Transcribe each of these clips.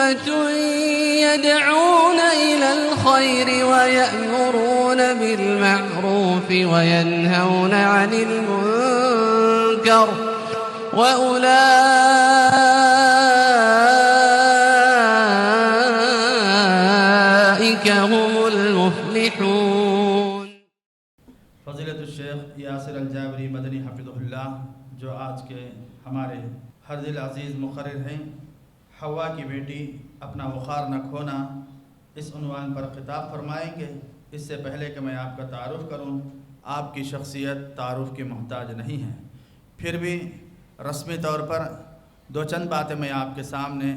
أمة يدعون إلى الخير ويأمرون بالمعروف وينهون عن المنكر وأولئك هم المفلحون۔ فضیلت الشیخ یاسر الجابری مدنی حفظہ اللہ، جو آج کے ہمارے ہر دل عزیز مقرر ہیں، حوا کی بیٹی اپنا وقار نہ کھونا، اس عنوان پر خطاب فرمائیں گے۔ اس سے پہلے کہ میں آپ کا تعارف کروں، آپ کی شخصیت تعارف کی محتاج نہیں ہے، پھر بھی رسمی طور پر دو چند باتیں میں آپ کے سامنے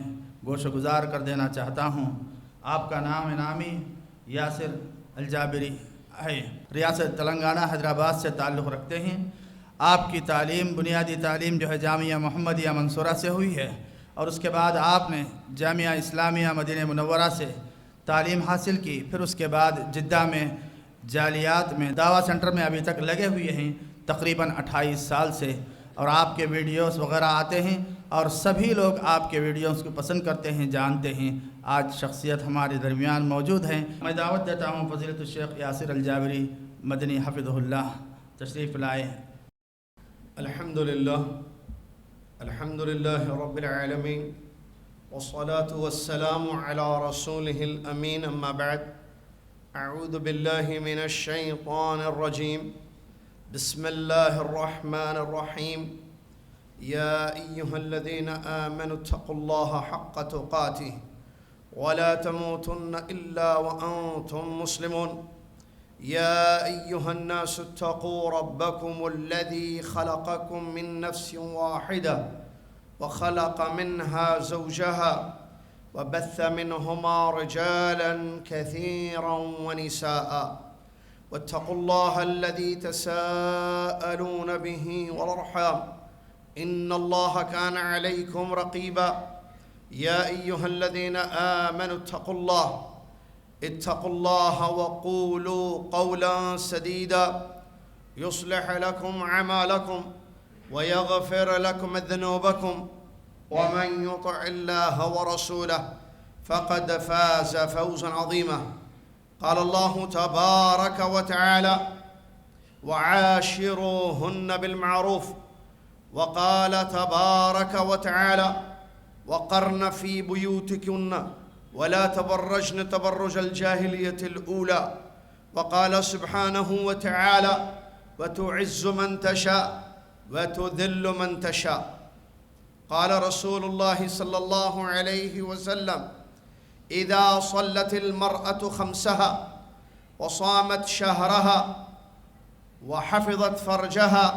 گوش گزار کر دینا چاہتا ہوں۔ آپ کا نام نامی یاسر الجابری ہے، ریاست تلنگانہ حیدرآباد سے تعلق رکھتے ہیں۔ آپ کی تعلیم، بنیادی تعلیم جو ہے جامعہ محمدیہ منصورہ سے ہوئی ہے، اور اس کے بعد آپ نے جامعہ اسلامیہ مدینہ منورہ سے تعلیم حاصل کی۔ پھر اس کے بعد جدہ میں جالیات میں دعویٰ سینٹر میں ابھی تک لگے ہوئے ہیں تقریباً 28 سال سے، اور آپ کے ویڈیوز وغیرہ آتے ہیں اور سبھی لوگ آپ کے ویڈیوز کو پسند کرتے ہیں، جانتے ہیں۔ آج شخصیت ہمارے درمیان موجود ہیں۔ میں دعوت دیتا ہوں فضیلت الشیخ یاسر الجابری مدنی حفظہ اللہ، تشریف لائے۔ الحمدللہ رب العالمین، والصلاة والسلام على رسوله الأمین، اما بعد، اعوذ باللہ من الشیطان الرجیم، بسم اللہ الرحمن الرحیم، یا ایہا الذین آمنوا اتقوا اللہ حق تقاته ولا تموتن الا وانتم مسلمون، یا ایہا الناس اتقوا ربکم الذی خلقکم من نفس واحدہ وخلق منها زوجها وبث منهما رجالا كثيرا ونساء، واتقوا الله الذي تساءلون به والأرحام إن الله كان عليكم رقيبا، يا أيها الذين آمنوا اتقوا الله وقولوا قولا سديدا يصلح لكم أعمالكم ويغفر لكم ذنوبكم، ومن يطع الله ورسوله فقد فاز فوزا عظيما۔ قال الله تبارك وتعالى: وعاشروهن بالمعروف، وقال تبارك وتعالى: وقرن في بيوتكن ولا تبرجن تبرج الجاهلية الأولى، وقال سبحانه وتعالى: وتعز من تشاء وتذل من تشاء۔ قال رسول الله صلى الله عليه وسلم: إذا صلت المرأة خمسها وصامت شهرها وحفظت فرجها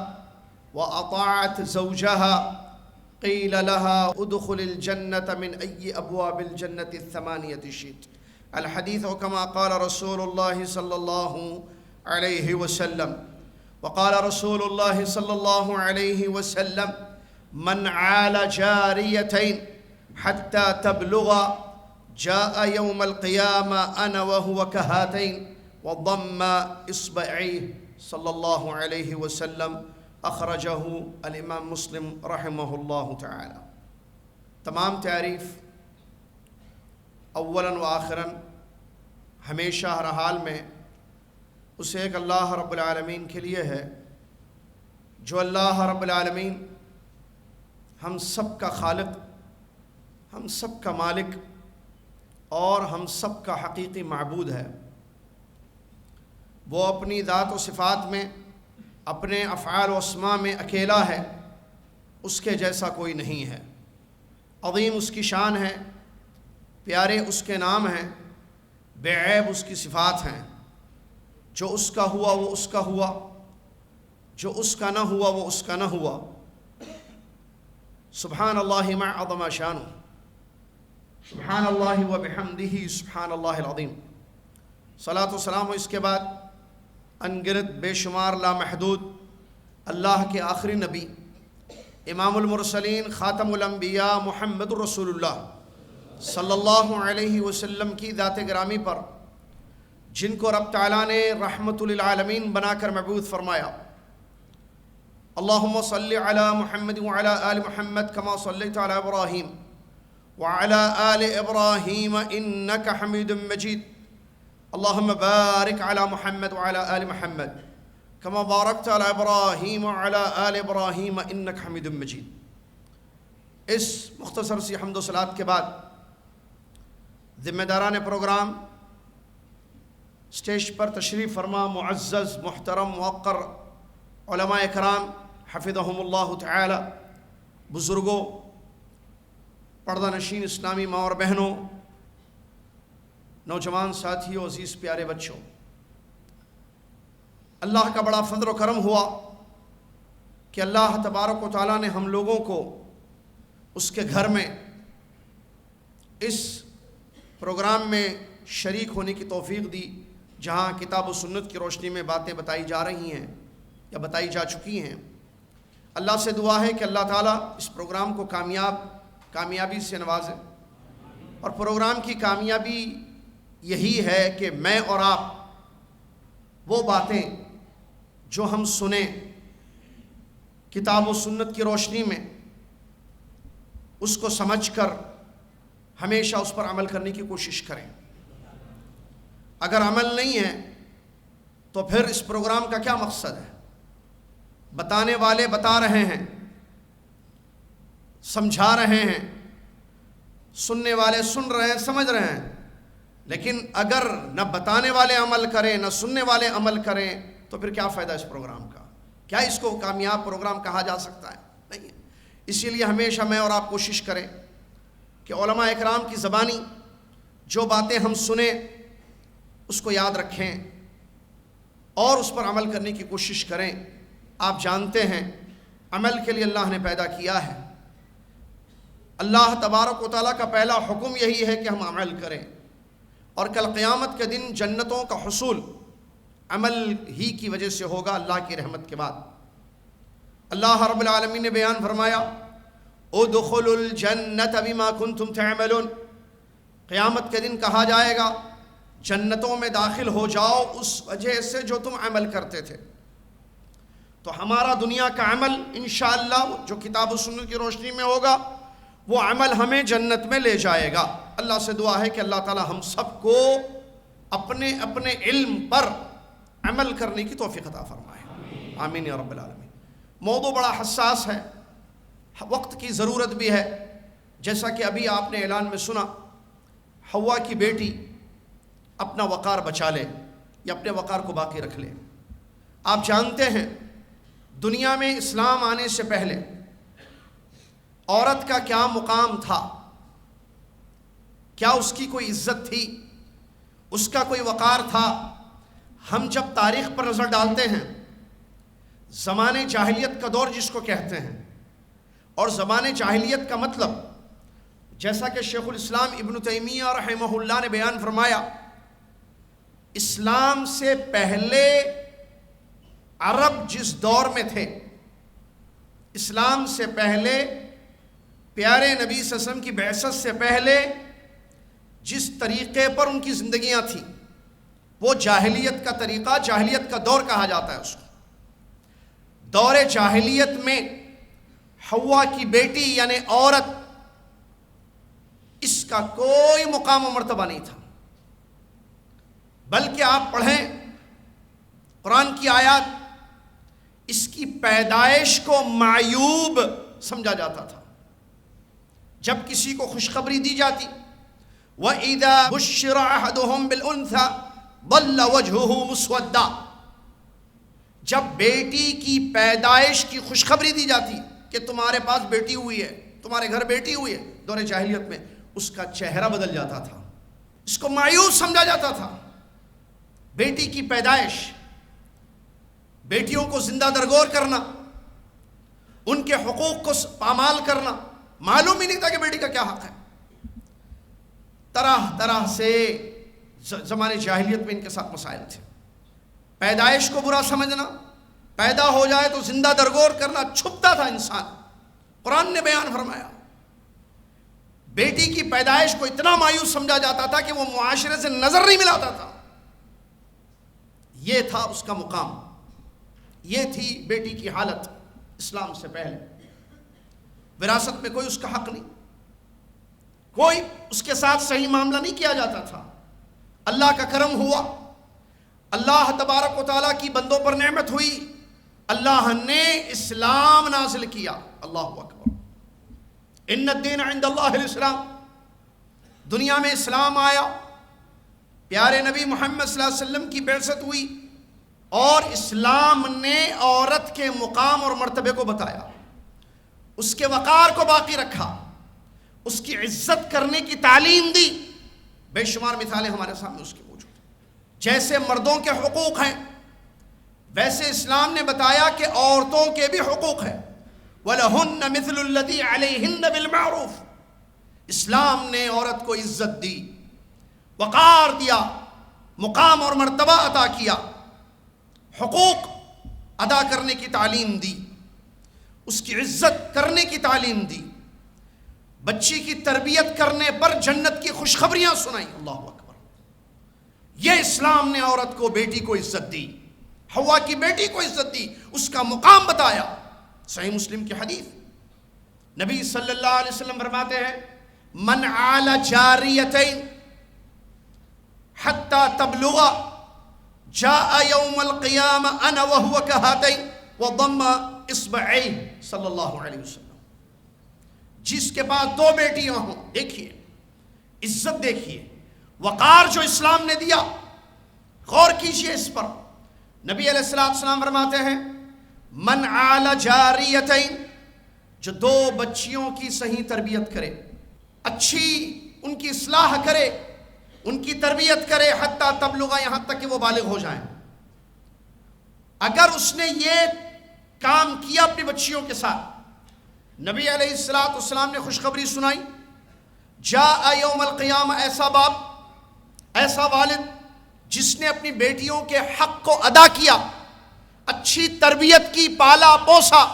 وأطاعت زوجها قيل لها ادخل الجنة من أي أبواب الجنة الثمانية شئت۔ الحديث كما قال رسول الله صلى الله عليه وسلم۔ وقال رسول الله صلى الله عليه وسلم: من عال جاريتين حتى تبلغ جاء يوم القيامة أنا وهو كهاتين وضم إصبعيه صلى الله عليه وسلم، اخرجہ الامام مسلم رحمہ اللہ تعالی۔ تمام تعریف اولاً و آخراً ہمیشہ ہر حال میں اس ایک اللہ رب العالمین کے لیے ہے، جو اللہ رب العالمین ہم سب کا خالق، ہم سب کا مالک اور ہم سب کا حقیقی معبود ہے۔ وہ اپنی ذات و صفات میں، اپنے افعال و اسماء میں اکیلا ہے، اس کے جیسا کوئی نہیں ہے۔ عظیم اس کی شان ہے، پیارے اس کے نام ہیں، بے عیب اس کی صفات ہیں۔ جو اس کا ہوا وہ اس کا ہوا، جو اس کا نہ ہوا وہ اس کا نہ ہوا۔ سبحان اللہ ما عظم شانہ، سبحان اللہ و بحمدہ، سبحان اللہ العظیم۔ صلاۃ و سلام اس کے بعد انگرت بے شمار لامحدود اللہ کے آخری نبی، امام المرسلین، خاتم الانبیاء، محمد رسول اللہ صلی اللہ علیہ وسلم کی ذات گرامی پر، جن کو رب تعالیٰ نے رحمت للعالمین بنا کر مبعوث فرمایا۔ اللہم صلی علی محمد وعلی آل محمد کما صلیت علی ابراہیم وعلى آل إبراهيم إنك حميد مجيد اللهم بارك على محمد وعلى آل محمد كما باركت على إبراهيم وعلى آل إبراهيم إنك حميد مجيد. اس مختصر سی حمد و صلات کے بعد ذمہ داران پروگرام اسٹیج پر تشریف فرما معزز محترم موقر علماء کرام حفظہم اللہ تعالی، بزرگوں، پردہ نشین اسلامی ماں اور بہنوں، نوجوان ساتھیوں، عزیز پیارے بچوں، اللہ کا بڑا فضل و کرم ہوا کہ اللہ تبارک و تعالیٰ نے ہم لوگوں کو اس کے گھر میں اس پروگرام میں شریک ہونے کی توفیق دی، جہاں کتاب و سنت کی روشنی میں باتیں بتائی جا رہی ہیں یا بتائی جا چکی ہیں۔ اللہ سے دعا ہے کہ اللہ تعالیٰ اس پروگرام کو کامیابی سے نوازے، اور پروگرام کی کامیابی یہی ہے کہ میں اور آپ وہ باتیں جو ہم سنیں کتاب و سنت کی روشنی میں، اس کو سمجھ کر ہمیشہ اس پر عمل کرنے کی کوشش کریں۔ اگر عمل نہیں ہے تو پھر اس پروگرام کا کیا مقصد ہے؟ بتانے والے بتا رہے ہیں، سمجھا رہے ہیں، سننے والے سن رہے ہیں، سمجھ رہے ہیں، لیکن اگر نہ بتانے والے عمل کریں نہ سننے والے عمل کریں تو پھر کیا فائدہ اس پروگرام کا؟ کیا اس کو کامیاب پروگرام کہا جا سکتا ہے؟ نہیں ہے۔ اسی لیے ہمیشہ میں اور آپ کوشش کریں کہ علماء اکرام کی زبانی جو باتیں ہم سنیں اس کو یاد رکھیں اور اس پر عمل کرنے کی کوشش کریں۔ آپ جانتے ہیں عمل کے لیے اللہ نے پیدا کیا ہے۔ اللہ تبارک و تعالیٰ کا پہلا حکم یہی ہے کہ ہم عمل کریں، اور کل قیامت کے دن جنتوں کا حصول عمل ہی کی وجہ سے ہوگا، اللہ کی رحمت کے بعد۔ اللہ رب العالمین نے بیان فرمایا ادخلوا الجنت بما کنتم تعملون، قیامت کے دن کہا جائے گا جنتوں میں داخل ہو جاؤ اس وجہ سے جو تم عمل کرتے تھے۔ تو ہمارا دنیا کا عمل انشاءاللہ جو کتاب و سنت کی روشنی میں ہوگا وہ عمل ہمیں جنت میں لے جائے گا۔ اللہ سے دعا ہے کہ اللہ تعالی ہم سب کو اپنے اپنے علم پر عمل کرنے کی توفیق عطا فرمائے، آمین یا رب العالمین۔ موضوع بڑا حساس ہے، وقت کی ضرورت بھی ہے، جیسا کہ ابھی آپ نے اعلان میں سنا، حوا کی بیٹی اپنا وقار بچا لے یا اپنے وقار کو باقی رکھ لے۔ آپ جانتے ہیں دنیا میں اسلام آنے سے پہلے عورت کا کیا مقام تھا، کیا اس کی کوئی عزت تھی، اس کا کوئی وقار تھا۔ ہم جب تاریخ پر نظر ڈالتے ہیں، زمانے جاہلیت کا دور جس کو کہتے ہیں، اور زمانے جاہلیت کا مطلب جیسا کہ شیخ الاسلام ابن تیمیہ رحمہ اللہ نے بیان فرمایا، اسلام سے پہلے عرب جس دور میں تھے، اسلام سے پہلے پیارے نبی صلی اللہ علیہ وسلم کی بعثت سے پہلے جس طریقے پر ان کی زندگیاں تھیں وہ جاہلیت کا طریقہ، جاہلیت کا دور کہا جاتا ہے اس کو۔ دور جاہلیت میں حوا کی بیٹی یعنی عورت، اس کا کوئی مقام و مرتبہ نہیں تھا، بلکہ آپ پڑھیں قرآن کی آیات، اس کی پیدائش کو معیوب سمجھا جاتا تھا۔ جب کسی کو خوشخبری دی جاتی وَإِذَا بُشِّرَ أَحَدُهُمْ بِالْأُنْثَى ظَلَّ وَجْهُهُ مُسْوَدًّا، جب بیٹی کی پیدائش کی خوشخبری دی جاتی کہ تمہارے پاس بیٹی ہوئی ہے، تمہارے گھر بیٹی ہوئی ہے، دور جاہلیت میں اس کا چہرہ بدل جاتا تھا، اس کو مایوس سمجھا جاتا تھا۔ بیٹی کی پیدائش، بیٹیوں کو زندہ درگور کرنا، ان کے حقوق کو پامال کرنا، معلوم ہی نہیں تھا کہ بیٹی کا کیا حق ہے۔ طرح طرح سے زمانے جاہلیت میں ان کے ساتھ مسائل تھے۔ پیدائش کو برا سمجھنا، پیدا ہو جائے تو زندہ درگور کرنا، چھپتا تھا انسان۔ قرآن نے بیان فرمایا بیٹی کی پیدائش کو اتنا مایوس سمجھا جاتا تھا کہ وہ معاشرے سے نظر نہیں ملاتا تھا۔ یہ تھا اس کا مقام، یہ تھی بیٹی کی حالت اسلام سے پہلے۔ وراثت میں کوئی اس کا حق نہیں، کوئی اس کے ساتھ صحیح معاملہ نہیں کیا جاتا تھا. اللہ کا کرم ہوا, اللہ تبارک و تعالیٰ کی بندوں پر نعمت ہوئی, اللہ نے اسلام نازل کیا. اللہ اکبر. ان الدین عند اللہ الاسلام. دنیا میں اسلام آیا, پیارے نبی محمد صلی اللہ علیہ وسلم کی بعثت ہوئی, اور اسلام نے عورت کے مقام اور مرتبے کو بتایا, اس کے وقار کو باقی رکھا, اس کی عزت کرنے کی تعلیم دی. بے شمار مثالیں ہمارے سامنے اس کی موجود ہیں. جیسے مردوں کے حقوق ہیں, ویسے اسلام نے بتایا کہ عورتوں کے بھی حقوق ہیں. وَلَهُنَّ مِثْلُ الَّذِي عَلَيْهِنَّ بِالْمَعْرُوفِ. اسلام نے عورت کو عزت دی, وقار دیا, مقام اور مرتبہ عطا کیا, حقوق ادا کرنے کی تعلیم دی, اس کی عزت کرنے کی تعلیم دی, بچی کی تربیت کرنے پر جنت کی خوشخبریاں سنائیں. اللہ اکبر. یہ اسلام نے عورت کو, بیٹی کو عزت دی, حوا کی بیٹی کو عزت دی, اس کا مقام بتایا. صحیح مسلم کی حدیث, نبی صلی اللہ علیہ وسلم فرماتے ہیں من عال جاریتین حتی تبلغ جاء یوم القیامہ انا وہو کہاتین وضم اصبعین. صلی اللہ علیہ وسلم. جس کے پاس دو بیٹیاں ہوں, دیکھیے عزت, دیکھیے وقار جو اسلام نے دیا, غور کیجئے اس پر. نبی علیہ السلام فرماتے ہیں من عال جاریتین, جو دو بچیوں کی صحیح تربیت کرے, اچھی ان کی اصلاح کرے, ان کی تربیت کرے, حتی تبلغ, یہاں تک کہ وہ بالغ ہو جائیں. اگر اس نے یہ کام کیا اپنی بچیوں کے ساتھ, نبی علیہ السلام نے خوشخبری سنائی, جاء یوم القیامہ, ایسا باپ, ایسا والد جس نے اپنی بیٹیوں کے حق کو ادا کیا, اچھی تربیت کی, پالا پوسا,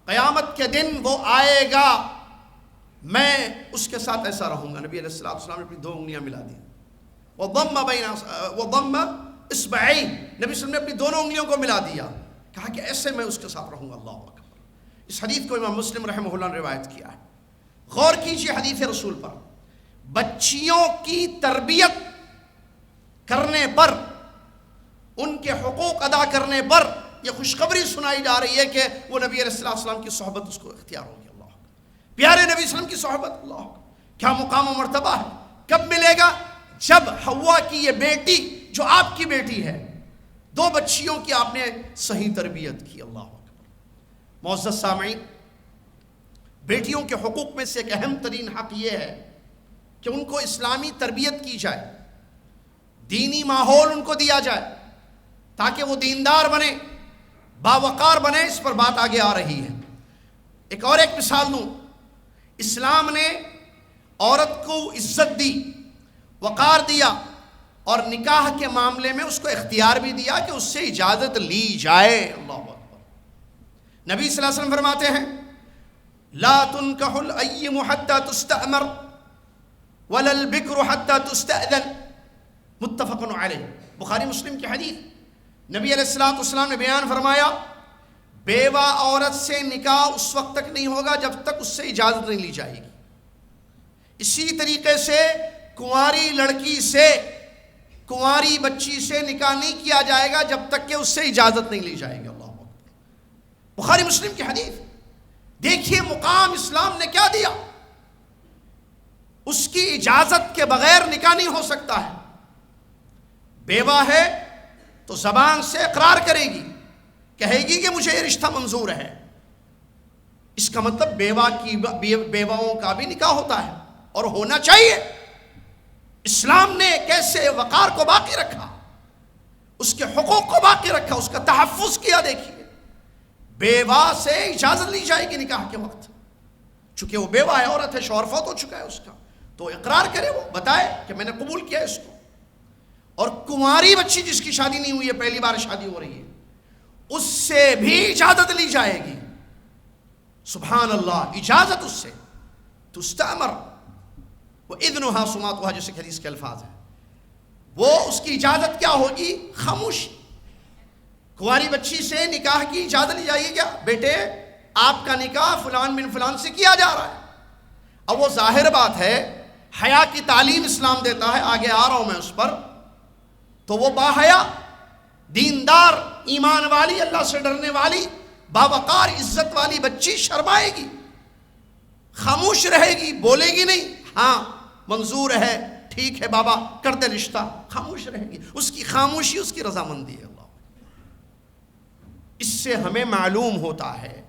قیامت کے دن وہ آئے گا, میں اس کے ساتھ ایسا رہوں گا. نبی علیہ السلام نے اپنی دو انگلیاں ملا دی, وضم اصبعین, نبی صلی اللہ علیہ وسلم نے اپنی دونوں انگلیوں کو ملا دیا, کہا کہ ایسے میں اس کے ساتھ رہوں گا. اللہ اکبر. اس حدیث کو امام مسلم رحمہ اللہ نے روایت کیا ہے. غور کیجئے حدیث رسول پر. بچیوں کی تربیت کرنے پر, ان کے حقوق ادا کرنے پر یہ خوشخبری سنائی جا رہی ہے کہ وہ نبی علیہ السلام کی صحبت اس کو اختیار ہوگی. اللہ پیارے نبی صلی اللہ علیہ وسلم کی صحبت, اللہ کیا مقام و مرتبہ ہے. کب ملے گا؟ جب حوا کی یہ بیٹی جو آپ کی بیٹی ہے, دو بچیوں کی آپ نے صحیح تربیت کی. اللہ اکبر. معزز سامعین, بیٹیوں کے حقوق میں سے ایک اہم ترین حق یہ ہے کہ ان کو اسلامی تربیت کی جائے, دینی ماحول ان کو دیا جائے تاکہ وہ دیندار بنے, باوقار بنے. اس پر بات آگے آ رہی ہے. ایک مثال دوں. اسلام نے عورت کو عزت دی, وقار دیا, اور نکاح کے معاملے میں اس کو اختیار بھی دیا کہ اس سے اجازت لی جائے. اللہ اکبر. نبی صلی اللہ علیہ وسلم فرماتے ہیں لا تنکح الایم حتی تستأمر ولا البکر حتی تستأذن. متفق علیہ. بخاری مسلم کی حدیث. نبی علیہ السلام نے بیان فرمایا بیوہ عورت سے نکاح اس وقت تک نہیں ہوگا جب تک اس سے اجازت نہیں لی جائے گی. اسی طریقے سے کنواری لڑکی سے, کنواری بچی سے نکاح نہیں کیا جائے گا جب تک کہ اس سے اجازت نہیں لی جائے گی. اللہ اکبر. بخاری مسلم کی حدیث. دیکھیے مقام اسلام نے کیا دیا. اس کی اجازت کے بغیر نکاح نہیں ہو سکتا ہے. بیوہ ہے تو زبان سے اقرار کرے گی, کہے گی کہ مجھے یہ رشتہ منظور ہے. اس کا مطلب بیواؤں کا بھی نکاح ہوتا ہے اور ہونا چاہیے. اسلام نے کیسے وقار کو باقی رکھا, اس کے حقوق کو باقی رکھا, اس کا تحفظ کیا. دیکھیے بیوہ سے اجازت لی جائے گی نکاح کے وقت, چونکہ وہ بیوہ ہے, عورت ہے, شوہر فوت ہو چکا ہے اس کا, تو اقرار کرے, وہ بتائے کہ میں نے قبول کیا اس کو. اور کنواری بچی جس کی شادی نہیں ہوئی ہے, پہلی بار شادی ہو رہی ہے, اس سے بھی اجازت لی جائے گی. سبحان اللہ. اجازت اس سے تستأمر وَإِذْنُهَا سُمَاطُهَا, جیسے حدیث کے الفاظ ہیں. وہ اس کی اجازت کیا ہوگی؟ خاموشی. کنواری بچی سے نکاح کی اجازت لی جائے گی. کیا بیٹے آپ کا نکاح فلان بن فلان سے کیا جا رہا ہے, اب وہ ظاہر بات ہے حیا کی تعلیم اسلام دیتا ہے، آگے آ رہا ہوں میں اس پر. تو وہ باحیا، دیندار، ایمان والی، اللہ سے ڈرنے والی، باوقار، عزت والی بچی شرمائے گی، خاموش رہے گی، بولے گی نہیں. ہاں منظور ہے، ٹھیک ہے بابا کر دے رشتہ، خاموش رہے گی. اس کی خاموشی اس کی رضامندی ہے. اللہ، اس سے ہمیں معلوم ہوتا ہے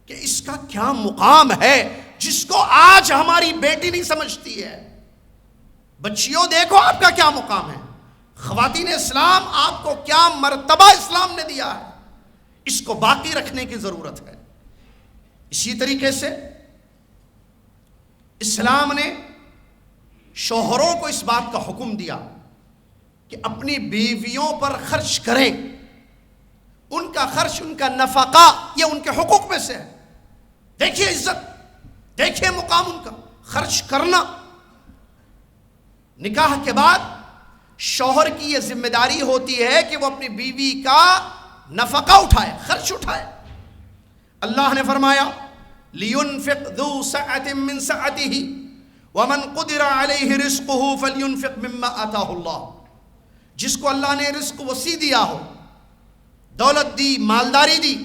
کہ اس کا کیا مقام ہے جس کو آج ہماری بیٹی نہیں سمجھتی ہے. بچیوں دیکھو آپ کا کیا مقام ہے. خواتین اسلام آپ کو کیا مرتبہ اسلام نے دیا ہے، اس کو باقی رکھنے کی ضرورت ہے. اسی طریقے سے اسلام نے شوہروں کو اس بات کا حکم دیا کہ اپنی بیویوں پر خرچ کریں. ان کا خرچ، ان کا نفقہ، یہ ان کے حقوق میں سے ہے. دیکھیے عزت، دیکھیے مقام ان کا، خرچ کرنا. نکاح کے بعد شوہر کی یہ ذمہ داری ہوتی ہے کہ وہ اپنی بیوی کا نفقہ اٹھائے، خرچ اٹھائے. اللہ نے فرمایا لِيُنْفِقْ ذُو سَعَةٍ مِّن سَعَتِهِ وَمَنْ قُدِرَ عَلَيْهِ رِزْقُهُ فَلْيُنْفِقْ مِمَّا آتَاهُ اللَّهُ. جس کو اللہ نے رزق وسیع دیا ہو، دولت دی، مالداری دی،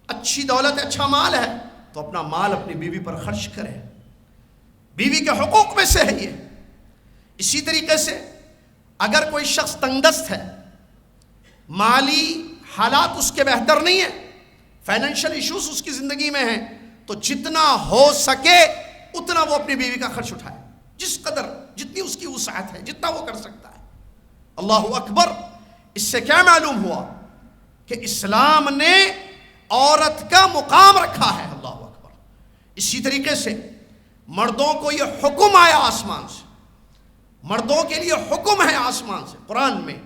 اچھی دولت، اچھا مال ہے، تو اپنا مال اپنی بیوی پر خرچ کرے. بیوی کے حقوق میں سے ہے یہ. اسی طریقے سے اگر کوئی شخص تنگ دست ہے، مالی حالات اس کے بہتر نہیں ہیں، فائنینشیل ایشوز اس کی زندگی میں ہیں، تو جتنا ہو سکے اتنا وہ اپنی بیوی کا خرچ اٹھائے، جس قدر، جتنی اس کی وسعت ہے، جتنا وہ کر سکتا ہے. اللہ اکبر. اس سے کیا معلوم ہوا کہ اسلام نے عورت کا مقام رکھا ہے. اللہ اکبر. اسی طریقے سے مردوں کو یہ حکم آیا آسمان سے، مردوں کے لیے حکم ہے آسمان سے قرآن میں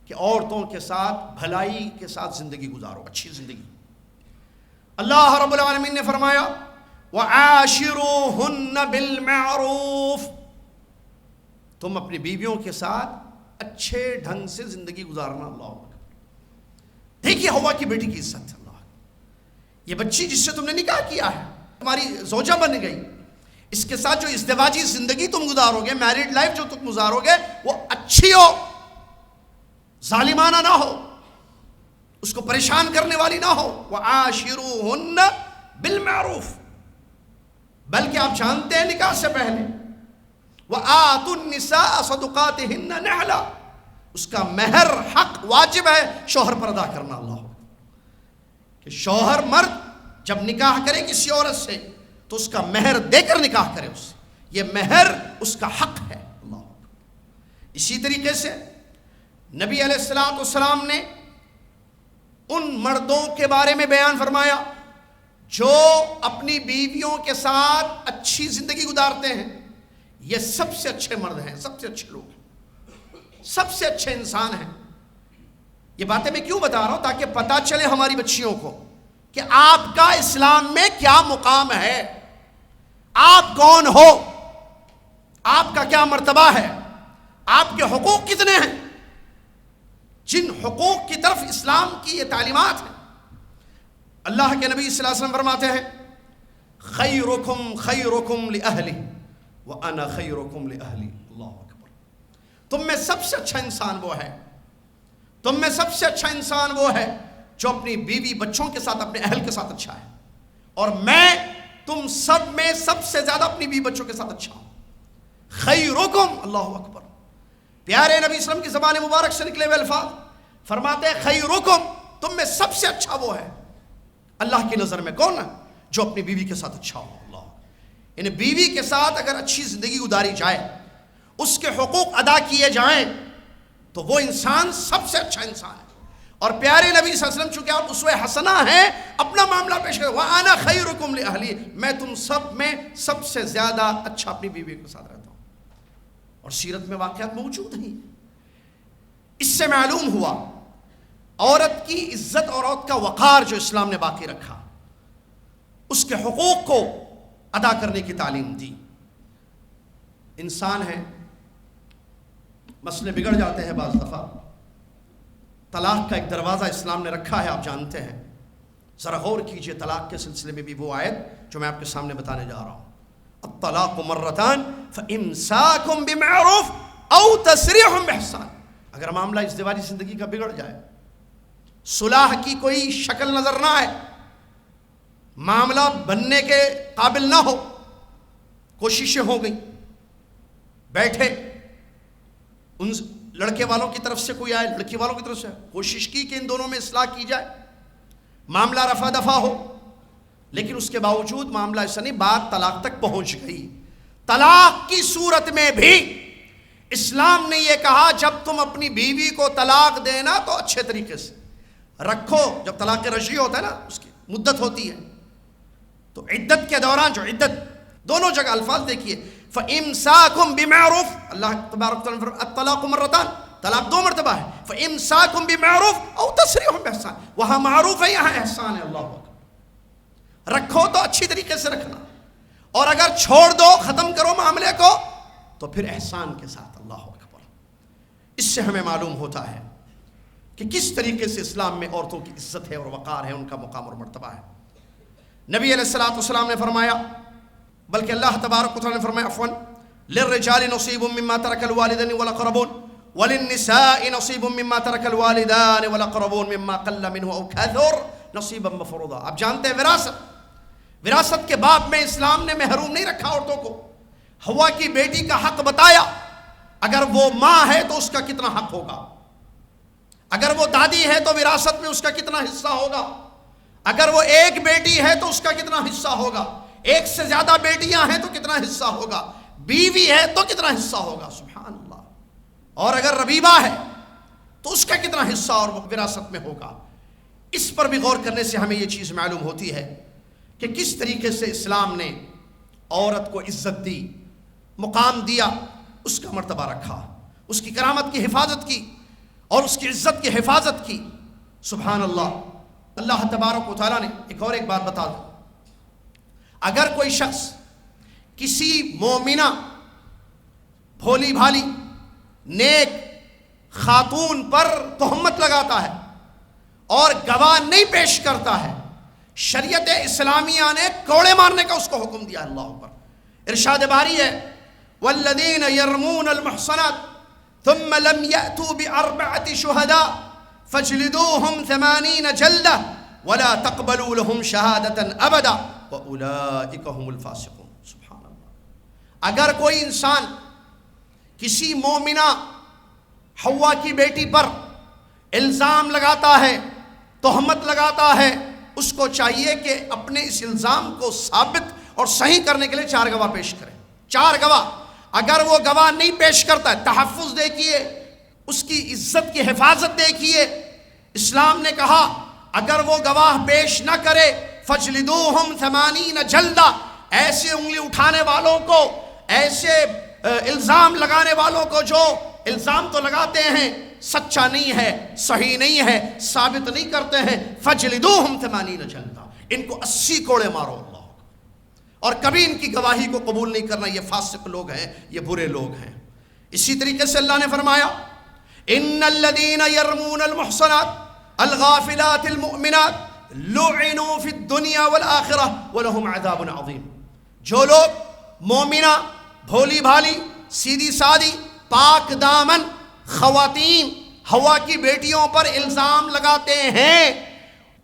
کہ عورتوں کے ساتھ بھلائی کے ساتھ زندگی گزارو، اچھی زندگی. اللہ رب العالمین نے فرمایا وَعَاشِرُوهُنَّ بِالْمَعْرُوفِ. تم اپنی بیویوں کے ساتھ اچھے ڈھنگ سے زندگی گزارنا. اللہ اکبر. دیکھیے ہوا کی بیٹی کی عزت. اللہ، یہ بچی جس سے تم نے نکاح کیا ہے، تمہاری زوجہ بن گئی، اس کے ساتھ جو ازدواجی زندگی تم گزارو گے، میرڈ لائف جو تم گزارو گے، وہ اچھی ہو، ظالمانہ نہ ہو، اس کو پریشان کرنے والی نہ ہو. وَعَاشِرُوهُنَّ بِالْمَعْرُوفِ. بلکہ آپ جانتے ہیں نکاح سے پہلے وَآتُوا النِّسَاءَ صَدُقَاتِهِنَّ نِحْلًا، اس کا مہر حق واجب ہے شوہر پر ادا کرنا. اللہ، کہ شوہر مرد جب نکاح کرے کسی عورت سے تو اس کا مہر دے کر نکاح کرے اس سے، یہ مہر اس کا حق ہے. اللہ. اسی طریقے سے نبی علیہ السلام نے ان مردوں کے بارے میں بیان فرمایا جو اپنی بیویوں کے ساتھ اچھی زندگی گزارتے ہیں. یہ سب سے اچھے مرد ہیں، سب سے اچھے لوگ ہیں، سب سے اچھے انسان ہیں. یہ باتیں میں کیوں بتا رہا ہوں؟ تاکہ پتہ چلے ہماری بچیوں کو کہ آپ کا اسلام میں کیا مقام ہے، آپ کون ہو، آپ کا کیا مرتبہ ہے، آپ کے حقوق کتنے ہیں. جن حقوق کی طرف اسلام کی یہ تعلیمات ہیں. اللہ کے نبی صلی اللہ علیہ وسلم فرماتے ہیں خیرکم خیرکم لأہلی وَأَنَا خَيْرُكُمْ لِأَهْلِي. اللہ اکبر. تم میں سب سے اچھا انسان وہ ہے، تم میں سب سے اچھا انسان وہ ہے جو اپنی بیوی بچوں کے ساتھ، اپنے اہل کے ساتھ اچھا ہے، اور میں تم سب میں سب سے زیادہ اپنی بیوی بچوں کے ساتھ اچھا ہوں. خیرکم. اللہ اکبر. پیارے نبی صلی اللہ علیہ وسلم کی زبان مبارک سے نکلے ہوئے الفاظ فرماتے ہیں خیرکم، تم میں سب سے اچھا وہ ہے اللہ کی نظر میں کون ہے؟ جو اپنی بیوی کے ساتھ اچھا ہو. اللہ، یعنی بیوی کے ساتھ اگر اچھی زندگی گزاری جائے، اس کے حقوق ادا کیے جائیں، تو وہ انسان سب سے اچھا انسان ہے. اور پیارے نبی صلی اللہ علیہ وسلم چونکہ آپ اسوہ حسنہ ہیں، اپنا معاملہ پیش کریں وَأَنَا خَيْرُكُمْ لِأَهْلِي، میں تم سب میں سب سے زیادہ اچھا اپنی بیوی کے ساتھ رہتا ہوں. اور سیرت میں واقعات موجود ہیں. اس سے معلوم ہوا عورت کی عزت اور عورت کا وقار جو اسلام نے باقی رکھا، اس کے حقوق کو ادا کرنے کی تعلیم دی. انسان ہے، مسئلے بگڑ جاتے ہیں بعض دفعہ. طلاق کا ایک دروازہ اسلام نے رکھا ہے، آپ جانتے ہیں. ذرا غور کیجئے طلاق کے سلسلے میں بھی وہ آیت جو میں آپ کے سامنے بتانے جا رہا ہوں. الطلاق مرتان فامساک بمعروف او تسریح باحسان. اگر معاملہ ازدواجی زندگی کا بگڑ جائے، صلح کی کوئی شکل نظر نہ آئے، معاملہ بننے کے قابل نہ ہو، کوششیں ہو گئی، بیٹھے، ان لڑکے والوں کی طرف سے کوئی آئے، لڑکی والوں کی طرف سے کوشش کی کہ ان دونوں میں اصلاح کی جائے، معاملہ رفع دفع ہو، لیکن اس کے باوجود معاملہ ایسا نہیں، بات طلاق تک پہنچ گئی. طلاق کی صورت میں بھی اسلام نے یہ کہا جب تم اپنی بیوی کو طلاق دینا تو اچھے طریقے سے رکھو. جب طلاق رجعی ہوتا ہے نا، اس کی مدت ہوتی ہے، تو عدت کے دوران جو عدت، دونوں جگہ الفاظ دیکھیے، فَإِمْسَاكُمْ بِمَعْرُوف، اللہ تبارک و تعالیٰ نے الطلاق مرتان، طلاق 2 مرتبہ ہے، فَإِمْسَاكُمْ بِمَعْرُوف او تسریح بِإِحْسَان. وہاں معروف ہے، یہاں احسان ہے. اللہ اکبر. رکھو تو اچھی طریقے سے رکھنا، اور اگر چھوڑ دو، ختم کرو معاملے کو، تو پھر احسان کے ساتھ. اللہ اکبر. اس سے ہمیں معلوم ہوتا ہے کہ کس طریقے سے اسلام میں عورتوں کی عزت ہے اور وقار ہے، ان کا مقام اور مرتبہ ہے. نبی علیہ الصلوۃ والسلام نے فرمایا، بلکہ اللہ تبارک و تعالیٰ نے فرمایا عفواً، للرجال نصیب مما ترک الوالدان والاقربون وللنساء نصیب مما ترک الوالدان والاقربون مما قل منه او كثر نصیبا مفروضا. آپ جانتے ہیں وراثت کے باب میں اسلام نے محروم نہیں رکھا عورتوں کو. حوا کی بیٹی کا حق بتایا، اگر وہ ماں ہے تو اس کا کتنا حق ہوگا، اگر وہ دادی ہے تو وراثت میں اس کا کتنا حصہ ہوگا، اگر وہ ایک بیٹی ہے تو اس کا کتنا حصہ ہوگا، ایک سے زیادہ بیٹیاں ہیں تو کتنا حصہ ہوگا، بیوی ہے تو کتنا حصہ ہوگا. سبحان اللہ. اور اگر ربیبہ ہے تو اس کا کتنا حصہ اور وراثت میں ہوگا. اس پر بھی غور کرنے سے ہمیں یہ چیز معلوم ہوتی ہے کہ کس طریقے سے اسلام نے عورت کو عزت دی، مقام دیا، اس کا مرتبہ رکھا، اس کی کرامت کی حفاظت کی اور اس کی عزت کی حفاظت کی. سبحان اللہ. اللہ تبارک و تعالیٰ نے ایک بات بتا دو، اگر کوئی شخص کسی مومنہ بھولی بھالی نیک خاتون پر تہمت لگاتا ہے اور گواہ نہیں پیش کرتا ہے، شریعت اسلامیہ نے کوڑے مارنے کا اس کو حکم دیا. اللہ اکبر. ارشاد باری ہے، والذین یرمون المحصنات ثم لم یأتوا بأربعة شہداء فاجلدوهم 80 جلدہ ولا تقبلوا لهم شہادة ابدا وأولئک هم الفاسقون. سبحان اللہ. اگر کوئی انسان کسی مومنہ حوا کی بیٹی پر الزام لگاتا ہے، تہمت لگاتا ہے، اس کو چاہیے کہ اپنے اس الزام کو ثابت اور صحیح کرنے کے لیے 4 گواہ پیش کرے. 4 گواہ. اگر وہ گواہ نہیں پیش کرتا ہے، تحفظ دیکھیے، اس کی عزت کی حفاظت دیکھیے. اسلام نے کہا اگر وہ گواہ پیش نہ کرے، فجلدوہم 80 جلدہ، ایسے انگلی اٹھانے والوں کو، ایسے الزام لگانے والوں کو جو الزام تو لگاتے ہیں، سچا نہیں ہے، صحیح نہیں ہے، ثابت نہیں کرتے ہیں، فجلدوہم 80 جلدہ، ان کو 80 کوڑے مارو. اللہ. اور کبھی ان کی گواہی کو قبول نہیں کرنا. یہ فاسق لوگ ہیں، یہ برے لوگ ہیں. اسی طریقے سے اللہ نے فرمایا، ان الذین یرمون المحصنات الغافلات المؤمنات لعنوا فی الدنیا والآخرہ ولہم عذاب عظیم. جو لوگ مومنہ بھولی بھالی سیدھی سادی پاک دامن خواتین حوا کی بیٹیوں پر الزام لگاتے ہیں،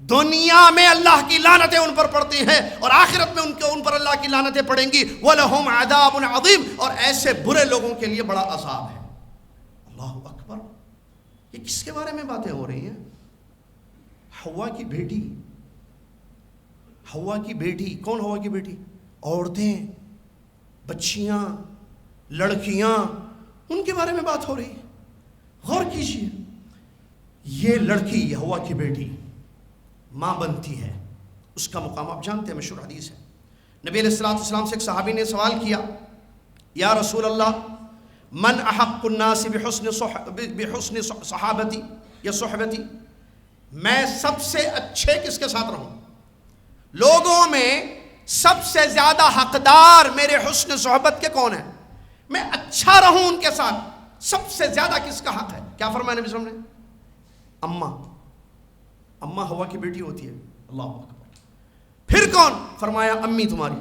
دنیا میں اللہ کی لعنتیں ان پر پڑتی ہیں اور آخرت میں ان پر اللہ کی لعنتیں پڑیں گی. وَلَهُمْ عَذَابٌ عَظِيمٌ. اور ایسے برے لوگوں کے لیے بڑا عذاب ہے. اللہ اکبر. یہ کس کے بارے میں باتیں ہو رہی ہیں؟ حوا کی بیٹی. حوا کی بیٹی کون؟ حوا کی بیٹی عورتیں، بچیاں، لڑکیاں، ان کے بارے میں بات ہو رہی ہے. غور کیجیے، یہ لڑکی، یہ حوا کی بیٹی ماں بنتی ہے، اس کا مقام آپ جانتے ہیں، مشہور حدیث ہے. نبی علیہ الصلوۃ والسلام سے ایک صحابی نے سوال کیا، یا رسول اللہ من احق الناس بحسن صحابتی یا صحبتی، میں سب سے اچھے کس کے ساتھ رہوں؟ لوگوں میں سب سے زیادہ حقدار میرے حسن صحبت کے کون ہیں؟ میں اچھا رہوں ان کے ساتھ، سب سے زیادہ کس کا حق ہے؟ کیا فرمایا نبی صلی اللہ علیہ وسلم نے؟ اماں حوا کی بیٹی ہوتی ہے. اللہ اکبر. پھر کون؟ فرمایا امی تمہاری.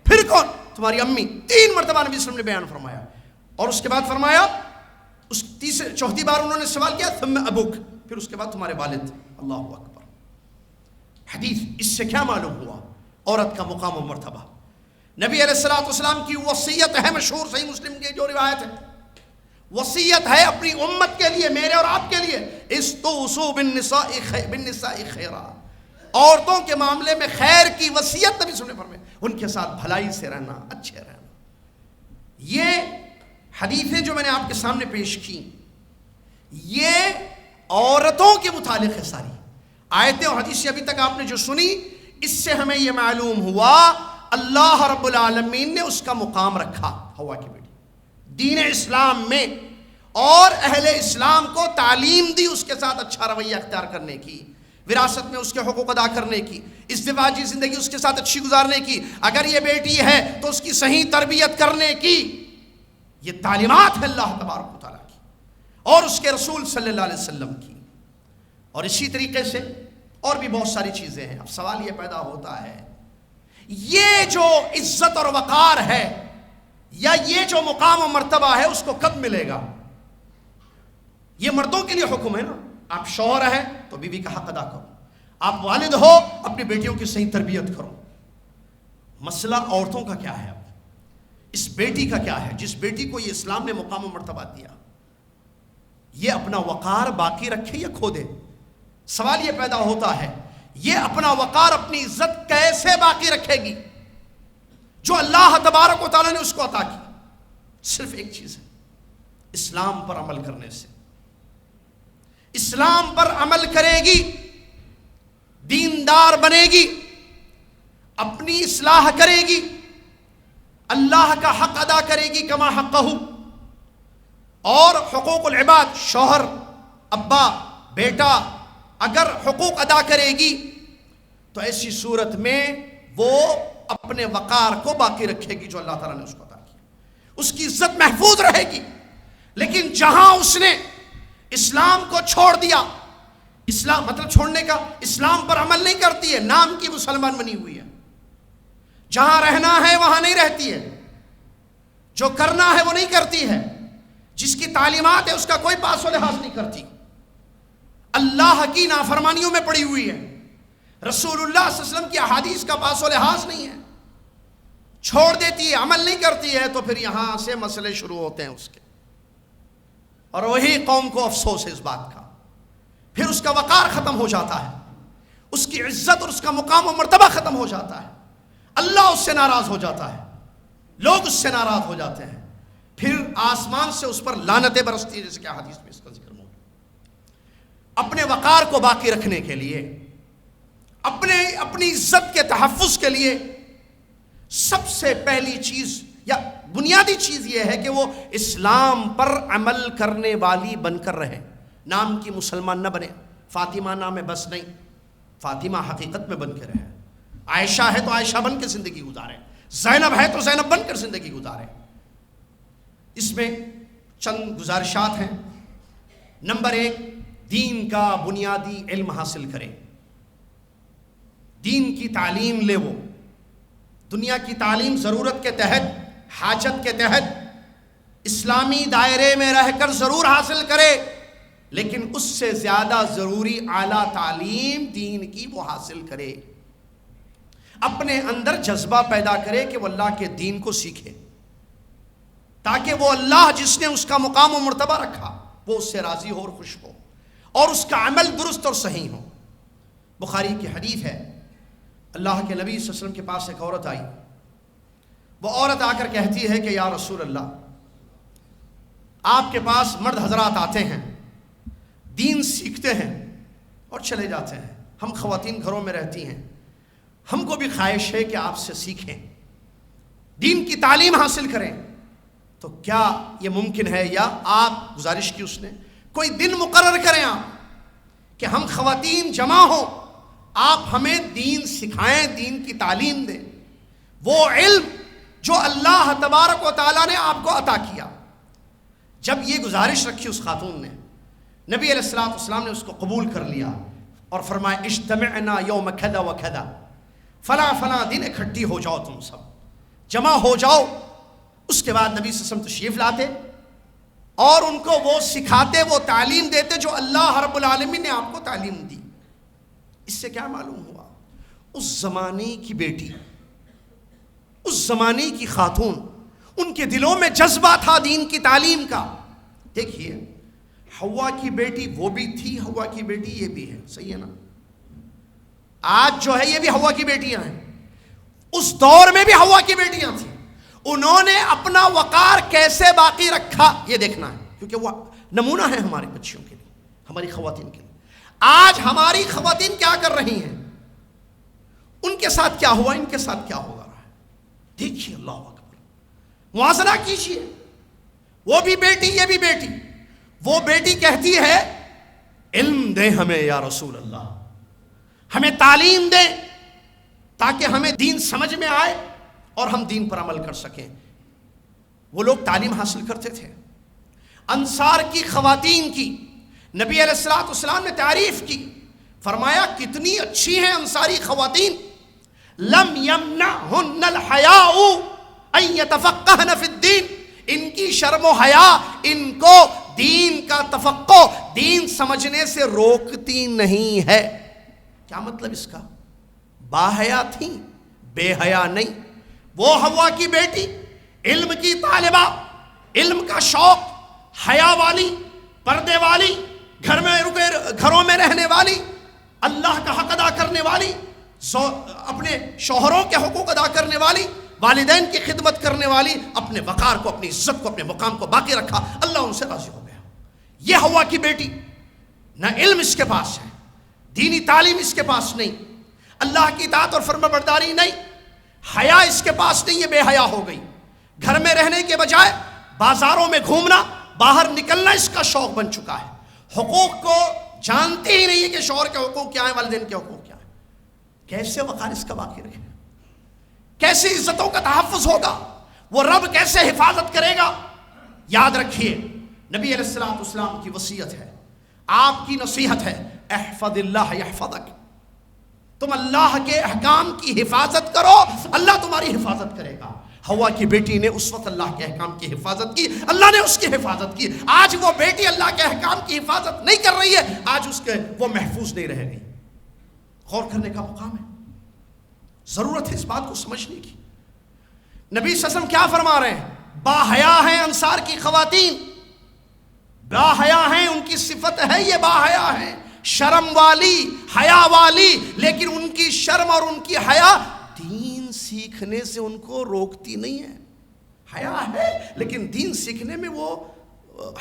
پھر کون؟ تمہاری امی. 3 مرتبہ نبی صلی اللہ علیہ وسلم نے بیان فرمایا. اور اس کے بعد فرمایا, اس چوتھی بار انہوں نے سوال کیا, ثم ابوک, پھر اس کے بعد تمہارے والد. اللہ اکبر. حدیث اس سے کیا معلوم ہوا؟ عورت کا مقام و مرتبہ. نبی علیہ الصلوۃ والسلام کی وصیت ہے, مشہور صحیح مسلم کی جو روایت ہے, وصیت ہے اپنی امت کے لیے, میرے اور آپ کے لیے, استوصوا بالنساء خیرا, عورتوں کے معاملے میں خیر کی وصیت نبی صلی اللہ علیہ وسلم نے فرمائی, ان کے ساتھ بھلائی سے رہنا, اچھے رہنا. یہ حدیثیں جو میں نے آپ کے سامنے پیش کی, یہ عورتوں کے متعلق ہے ساری. آیتیں اور حدیثیں ابھی تک آپ نے جو سنی, اس سے ہمیں یہ معلوم ہوا اللہ رب العالمین نے اس کا مقام رکھا ہوا کی بیٹی دین اسلام میں, اور اہل اسلام کو تعلیم دی اس کے ساتھ اچھا رویہ اختیار کرنے کی, وراثت میں اس کے حقوق ادا کرنے کی, ازدواجی زندگی اس کے ساتھ اچھی گزارنے کی, اگر یہ بیٹی ہے تو اس کی صحیح تربیت کرنے کی. یہ تعلیمات ہے اللہ تبارک و تعالیٰ کی اور اس کے رسول صلی اللہ علیہ وسلم کی. اور اسی طریقے سے اور بھی بہت ساری چیزیں ہیں. اب سوال یہ پیدا ہوتا ہے, یہ جو عزت اور وقار ہے یا یہ جو مقام و مرتبہ ہے اس کو کب ملے گا؟ یہ مردوں کے لیے حکم ہے نا, آپ شوہر ہیں تو بیوی کا حق ادا کرو, آپ والد ہو اپنی بیٹیوں کی صحیح تربیت کرو. مسئلہ عورتوں کا کیا ہے؟ اب اس بیٹی کا کیا ہے جس بیٹی کو یہ اسلام نے مقام و مرتبہ دیا؟ یہ اپنا وقار باقی رکھے یا کھو دے؟ سوال یہ پیدا ہوتا ہے, یہ اپنا وقار اپنی عزت کیسے باقی رکھے گی جو اللہ تبارک و تعالیٰ نے اس کو عطا کی؟ صرف ایک چیز ہے, اسلام پر عمل کرنے سے. اسلام پر عمل کرے گی, دیندار بنے گی, اپنی اصلاح کرے گی, اللہ کا حق ادا کرے گی کما حقہ, اور حقوق العباد, شوہر, ابا, بیٹا, اگر حقوق ادا کرے گی تو ایسی صورت میں وہ اپنے وقار کو باقی رکھے گی جو اللہ تعالیٰ نے اس کو عطا کیا, اس کی عزت محفوظ رہے گی. لیکن جہاں اس نے اسلام کو چھوڑ دیا, اسلام مطلب چھوڑنے کا, اسلام پر عمل نہیں کرتی ہے, نام کی مسلمان بنی ہوئی ہے, جہاں رہنا ہے وہاں نہیں رہتی ہے, جو کرنا ہے وہ نہیں کرتی ہے, جس کی تعلیمات ہے اس کا کوئی پاس و لحاظ نہیں کرتی, اللہ کی نافرمانیوں میں پڑی ہوئی ہے, رسول اللہ صلی اللہ علیہ وسلم کی احادیث کا پاس و لحاظ نہیں ہے, چھوڑ دیتی ہے, عمل نہیں کرتی ہے, تو پھر یہاں سے مسئلے شروع ہوتے ہیں اس کے. اور وہی قوم کو افسوس ہے اس بات کا, پھر اس کا وقار ختم ہو جاتا ہے, اس کی عزت اور اس کا مقام و مرتبہ ختم ہو جاتا ہے, اللہ اس سے ناراض ہو جاتا ہے, لوگ اس سے ناراض ہو جاتے ہیں, پھر آسمان سے اس پر لعنتیں برستی ہیں, جیسے کہ حدیث میں اس کا ذکر موجود. اپنے وقار کو باقی رکھنے کے لیے, اپنی عزت کے تحفظ کے لیے سب سے پہلی چیز یا بنیادی چیز یہ ہے کہ وہ اسلام پر عمل کرنے والی بن کر رہے. نام کی مسلمان نہ بنے, فاطمہ نام ہے بس نہیں, فاطمہ حقیقت میں بن کے رہے, عائشہ ہے تو عائشہ بن کے زندگی گزارے, زینب ہے تو زینب بن کر زندگی گزارے. اس میں چند گزارشات ہیں. نمبر 1, دین کا بنیادی علم حاصل کرے, دین کی تعلیم لے. وہ دنیا کی تعلیم ضرورت کے تحت, حاجت کے تحت, اسلامی دائرے میں رہ کر ضرور حاصل کرے, لیکن اس سے زیادہ ضروری اعلیٰ تعلیم دین کی وہ حاصل کرے. اپنے اندر جذبہ پیدا کرے کہ وہ اللہ کے دین کو سیکھے, تاکہ وہ اللہ جس نے اس کا مقام و مرتبہ رکھا وہ اس سے راضی ہو اور خوش ہو, اور اس کا عمل درست اور صحیح ہو. بخاری کی حدیث ہے, اللہ کے نبی صلی اللہ علیہ وسلم کے پاس ایک عورت آئی. وہ عورت آ کر کہتی ہے کہ یا رسول اللہ, آپ کے پاس مرد حضرات آتے ہیں, دین سیکھتے ہیں اور چلے جاتے ہیں, ہم خواتین گھروں میں رہتی ہیں, ہم کو بھی خواہش ہے کہ آپ سے سیکھیں, دین کی تعلیم حاصل کریں, تو کیا یہ ممکن ہے؟ یا آپ, گزارش کی اس نے, کوئی دن مقرر کریں آپ کہ ہم خواتین جمع ہوں, آپ ہمیں دین سکھائیں, دین کی تعلیم دیں, وہ علم جو اللہ تبارک و تعالیٰ نے آپ کو عطا کیا. جب یہ گزارش رکھی اس خاتون نے, نبی علیہ الصلوۃ والسلام نے اس کو قبول کر لیا اور فرمایا اجتمعنا یوم کذا و کذا, فلاں فلاں دن اکٹھی ہو جاؤ تم سب, جمع ہو جاؤ. اس کے بعد نبی صلی اللہ علیہ وسلم تشریف لاتے اور ان کو وہ سکھاتے، وہ تعلیم دیتے جو اللہ رب العالمین نے آپ کو تعلیم دی. اس سے کیا معلوم ہوا؟ اس زمانے کی بیٹی، اس زمانے کی خاتون، ان کے دلوں میں جذبہ تھا دین کی تعلیم کا. دیکھیے حوا کی بیٹی وہ بھی تھی، حوا کی بیٹی یہ بھی ہے، صحیح ہے نا؟ آج جو ہے یہ بھی حوا کی بیٹیاں ہیں، اس دور میں بھی حوا کی بیٹیاں تھیں. انہوں نے اپنا وقار کیسے باقی رکھا یہ دیکھنا ہے، کیونکہ وہ نمونہ ہے ہماری بچیوں کے لیے، ہماری خواتین کے لیے. آج ہماری خواتین کیا کر رہی ہیں، ان کے ساتھ کیا ہوا، ان کے ساتھ کیا ہو رہا ہے. دیکھیے اللہ اکبر، موازنہ کیجیے. وہ بھی بیٹی یہ بھی بیٹی. وہ بیٹی کہتی ہے علم دے ہمیں یا رسول اللہ، ہمیں تعلیم دیں تاکہ ہمیں دین سمجھ میں آئے اور ہم دین پر عمل کر سکیں. وہ لوگ تعلیم حاصل کرتے تھے. انصار کی خواتین کی نبی علیہ الصلوۃ والسلام نے تعریف کی، فرمایا کتنی اچھی ہیں انصاری خواتین. لم یمنعہن الحیاء ان یتفقہن فی الدین، ان کی شرم و حیا ان کو دین کا تفقہ، دین سمجھنے سے روکتی نہیں ہے. کیا مطلب اس کا؟ باحیا تھیں، بے حیا نہیں. وہ حوا کی بیٹی، علم کی طالبہ، علم کا شوق، حیا والی، پردے والی، گھروں میں رہنے والی، اللہ کا حق ادا کرنے والی، اپنے شوہروں کے حقوق ادا کرنے والی، والدین کی خدمت کرنے والی، اپنے وقار کو، اپنی عزت کو، اپنے مقام کو باقی رکھا. اللہ ان سے راضی ہو گیا. یہ حوا کی بیٹی، نہ علم اس کے پاس ہے، دینی تعلیم اس کے پاس نہیں، اللہ کی اطاعت اور فرما برداری نہیں، حیا اس کے پاس نہیں، یہ بے حیا ہو گئی. گھر میں رہنے کے بجائے بازاروں میں گھومنا، باہر نکلنا اس کا شوق بن چکا ہے. حقوق کو جانتے ہی نہیں ہے کہ شوہر کے حقوق کیا ہیں، والدین کے حقوق کیا ہیں. کیسے وقار اس کا باقی رکھے، کیسے عزتوں کا تحفظ ہوگا، وہ رب کیسے حفاظت کرے گا. یاد رکھیے نبی علیہ الصلوۃ والسلام کی وصیت ہے، آپ کی نصیحت ہے، احفظ اللہ یحفظک. تم اللہ کے احکام کی حفاظت کرو، اللہ تمہاری حفاظت کرے گا. حوا کی بیٹی نے اس وقت اللہ کے احکام کی حفاظت کی، اللہ نے اس کی حفاظت کی. آج وہ بیٹی اللہ کے احکام کی حفاظت نہیں کر رہی ہے، آج اس کے وہ محفوظ نہیں رہ گئی. غور کرنے کا مقام ہے، ضرورت ہے اس بات کو سمجھنے کی. نبی صلی اللہ علیہ وسلم کیا فرما رہے ہیں؟ با حیا ہیں انصار کی خواتین، با حیا ہیں، ان کی صفت ہے یہ با حیا ہیں، شرم والی، حیا والی. لیکن ان کی شرم اور ان کی حیا دین سیکھنے سے ان کو روکتی نہیں ہے. حیا ہے لیکن دین سیکھنے میں وہ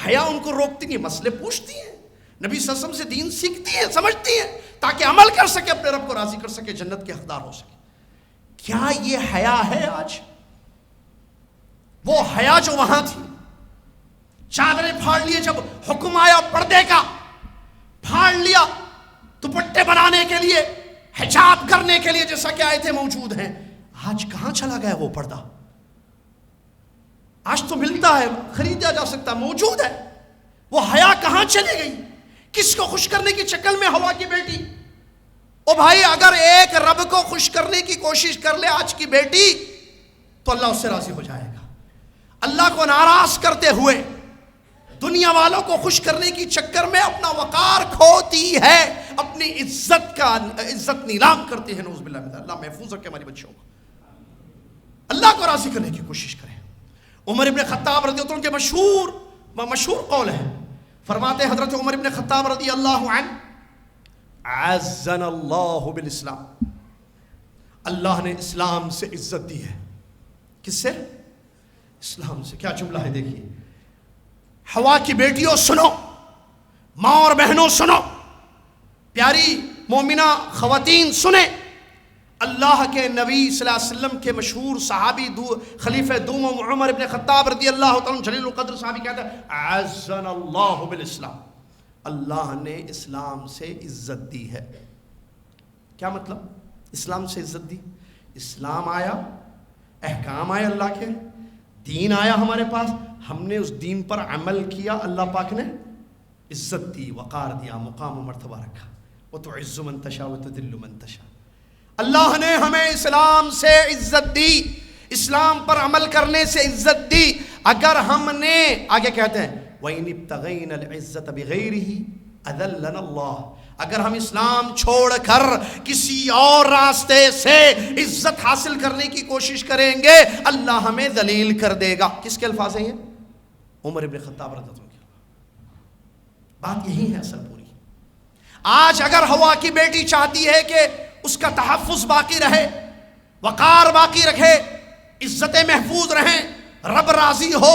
حیا ان کو روکتی نہیں، مسئلے پوچھتی ہیں، نبی صلی اللہ علیہ وسلم سے دین سیکھتی ہیں، سمجھتی ہیں تاکہ عمل کر سکے، اپنے رب کو راضی کر سکے، جنت کے حقدار ہو سکے. کیا یہ حیا ہے آج؟ وہ حیا جو وہاں تھی، چادریں پھاڑ لیے، جب حکم آیا پردے کا پھاڑ لیا، دوپٹے بنانے کے لیے، حجاب کرنے کے لیے، جیسا کہ آیتیں موجود ہیں. آج کہاں چلا گیا وہ پردہ؟ آج تو ملتا ہے، خریدا جا سکتا، موجود ہے. وہ حیا کہاں چلی گئی؟ کس کو خوش کرنے کی شکل میں حوا کی بیٹی. او بھائی اگر ایک رب کو خوش کرنے کی کوشش کر لے آج کی بیٹی تو اللہ اس سے راضی ہو جائے گا. اللہ کو ناراض کرتے ہوئے دنیا والوں کو خوش کرنے کی چکر میں اپنا وقار کھوتی ہے، اپنی عزت نیلام کرتی ہے. نعوذ باللہ من ذلک. اللہ محفوظ رکھے ہماری بچیوں کو، اللہ کو راضی کرنے کی کوشش کریں. عمر ابن خطاب رضی اللہ عنہ کے مشہور قول ہے، فرماتے ہیں حضرت عمر ابن خطاب رضی اللہ عنہ، عزنا اللہ بالاسلام، اللہ نے اسلام سے عزت دی ہے. کس سے؟ اسلام سے. کیا جملہ ہے دیکھیے. حوا کی بیٹیوں سنو، ماں اور بہنوں سنو، پیاری مومنہ خواتین سنیں. اللہ کے نبی صلی اللہ علیہ وسلم کے مشہور صحابی خلیفہ دوم عمر ابن خطاب رضی اللہ تعالیٰ جلیل القدر صحابی کہتا ہے عزنا اللہ بالاسلام، اللہ نے اسلام سے عزت دی ہے. کیا مطلب؟ اسلام سے عزت دی. اسلام آیا، احکام آئے، اللہ کے دین آیا ہمارے پاس، ہم نے اس دین پر عمل کیا، اللہ پاک نے عزت دی، وقار دیا، مقام و مرتبہ رکھا. وَتُعِزُّ مَن تَشَاءُ وَتُذِلُّ مَن تَشَاءُ. اللہ نے ہمیں اسلام سے عزت دی. اسلام پر عمل کرنے سے عزت دی. اگر ہم نے آگے کہتے ہیں وَإِنِ ابْتَغَيْنَا الْعِزَّةَ بِغَيْرِهِ أَذَلَّنَا اللَّهُ، اگر ہم اسلام چھوڑ کر کسی اور راستے سے عزت حاصل کرنے کی کوشش کریں گے اللہ ہمیں ذلیل کر دے گا. کس کے الفاظ ہیں یہ؟ عمر ابن خطاب رضی اللہ عنہ. بات یہی ہے اصل پوری. آج اگر ہوا کی بیٹی چاہتی ہے کہ اس کا تحفظ باقی رہے، وقار باقی رکھے، عزتیں محفوظ رہیں، رب راضی ہو،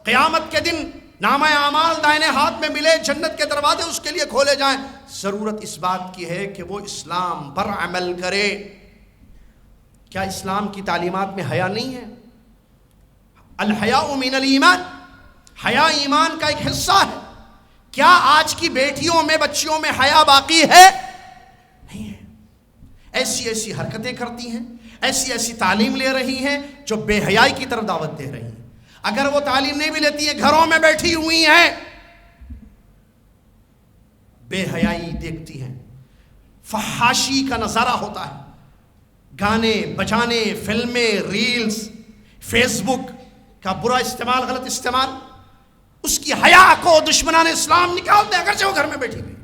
قیامت کے دن نامہ اعمال دائنے ہاتھ میں ملے، جنت کے دروازے اس کے لیے کھولے جائیں، ضرورت اس بات کی ہے کہ وہ اسلام پر عمل کرے. کیا اسلام کی تعلیمات میں حیا نہیں ہے؟ الحیاء من الایمان، حیا ایمان کا ایک حصہ ہے. کیا آج کی بیٹیوں میں، بچیوں میں حیا باقی ہے؟ نہیں ہے. ایسی ایسی حرکتیں کرتی ہیں، ایسی ایسی تعلیم لے رہی ہیں جو بے حیائی کی طرف دعوت دے رہی ہیں. اگر وہ تعلیم نہیں بھی لیتی ہیں، گھروں میں بیٹھی ہوئی ہیں، بے حیائی دیکھتی ہیں، فحاشی کا نظارہ ہوتا ہے، گانے بجانے، فلمیں، ریلز، فیس بک کا برا استعمال، غلط استعمال. اس کی حیا کو دشمنان اسلام نکالتے ہیں اگرچہ وہ گھر میں بیٹھی ہوئی.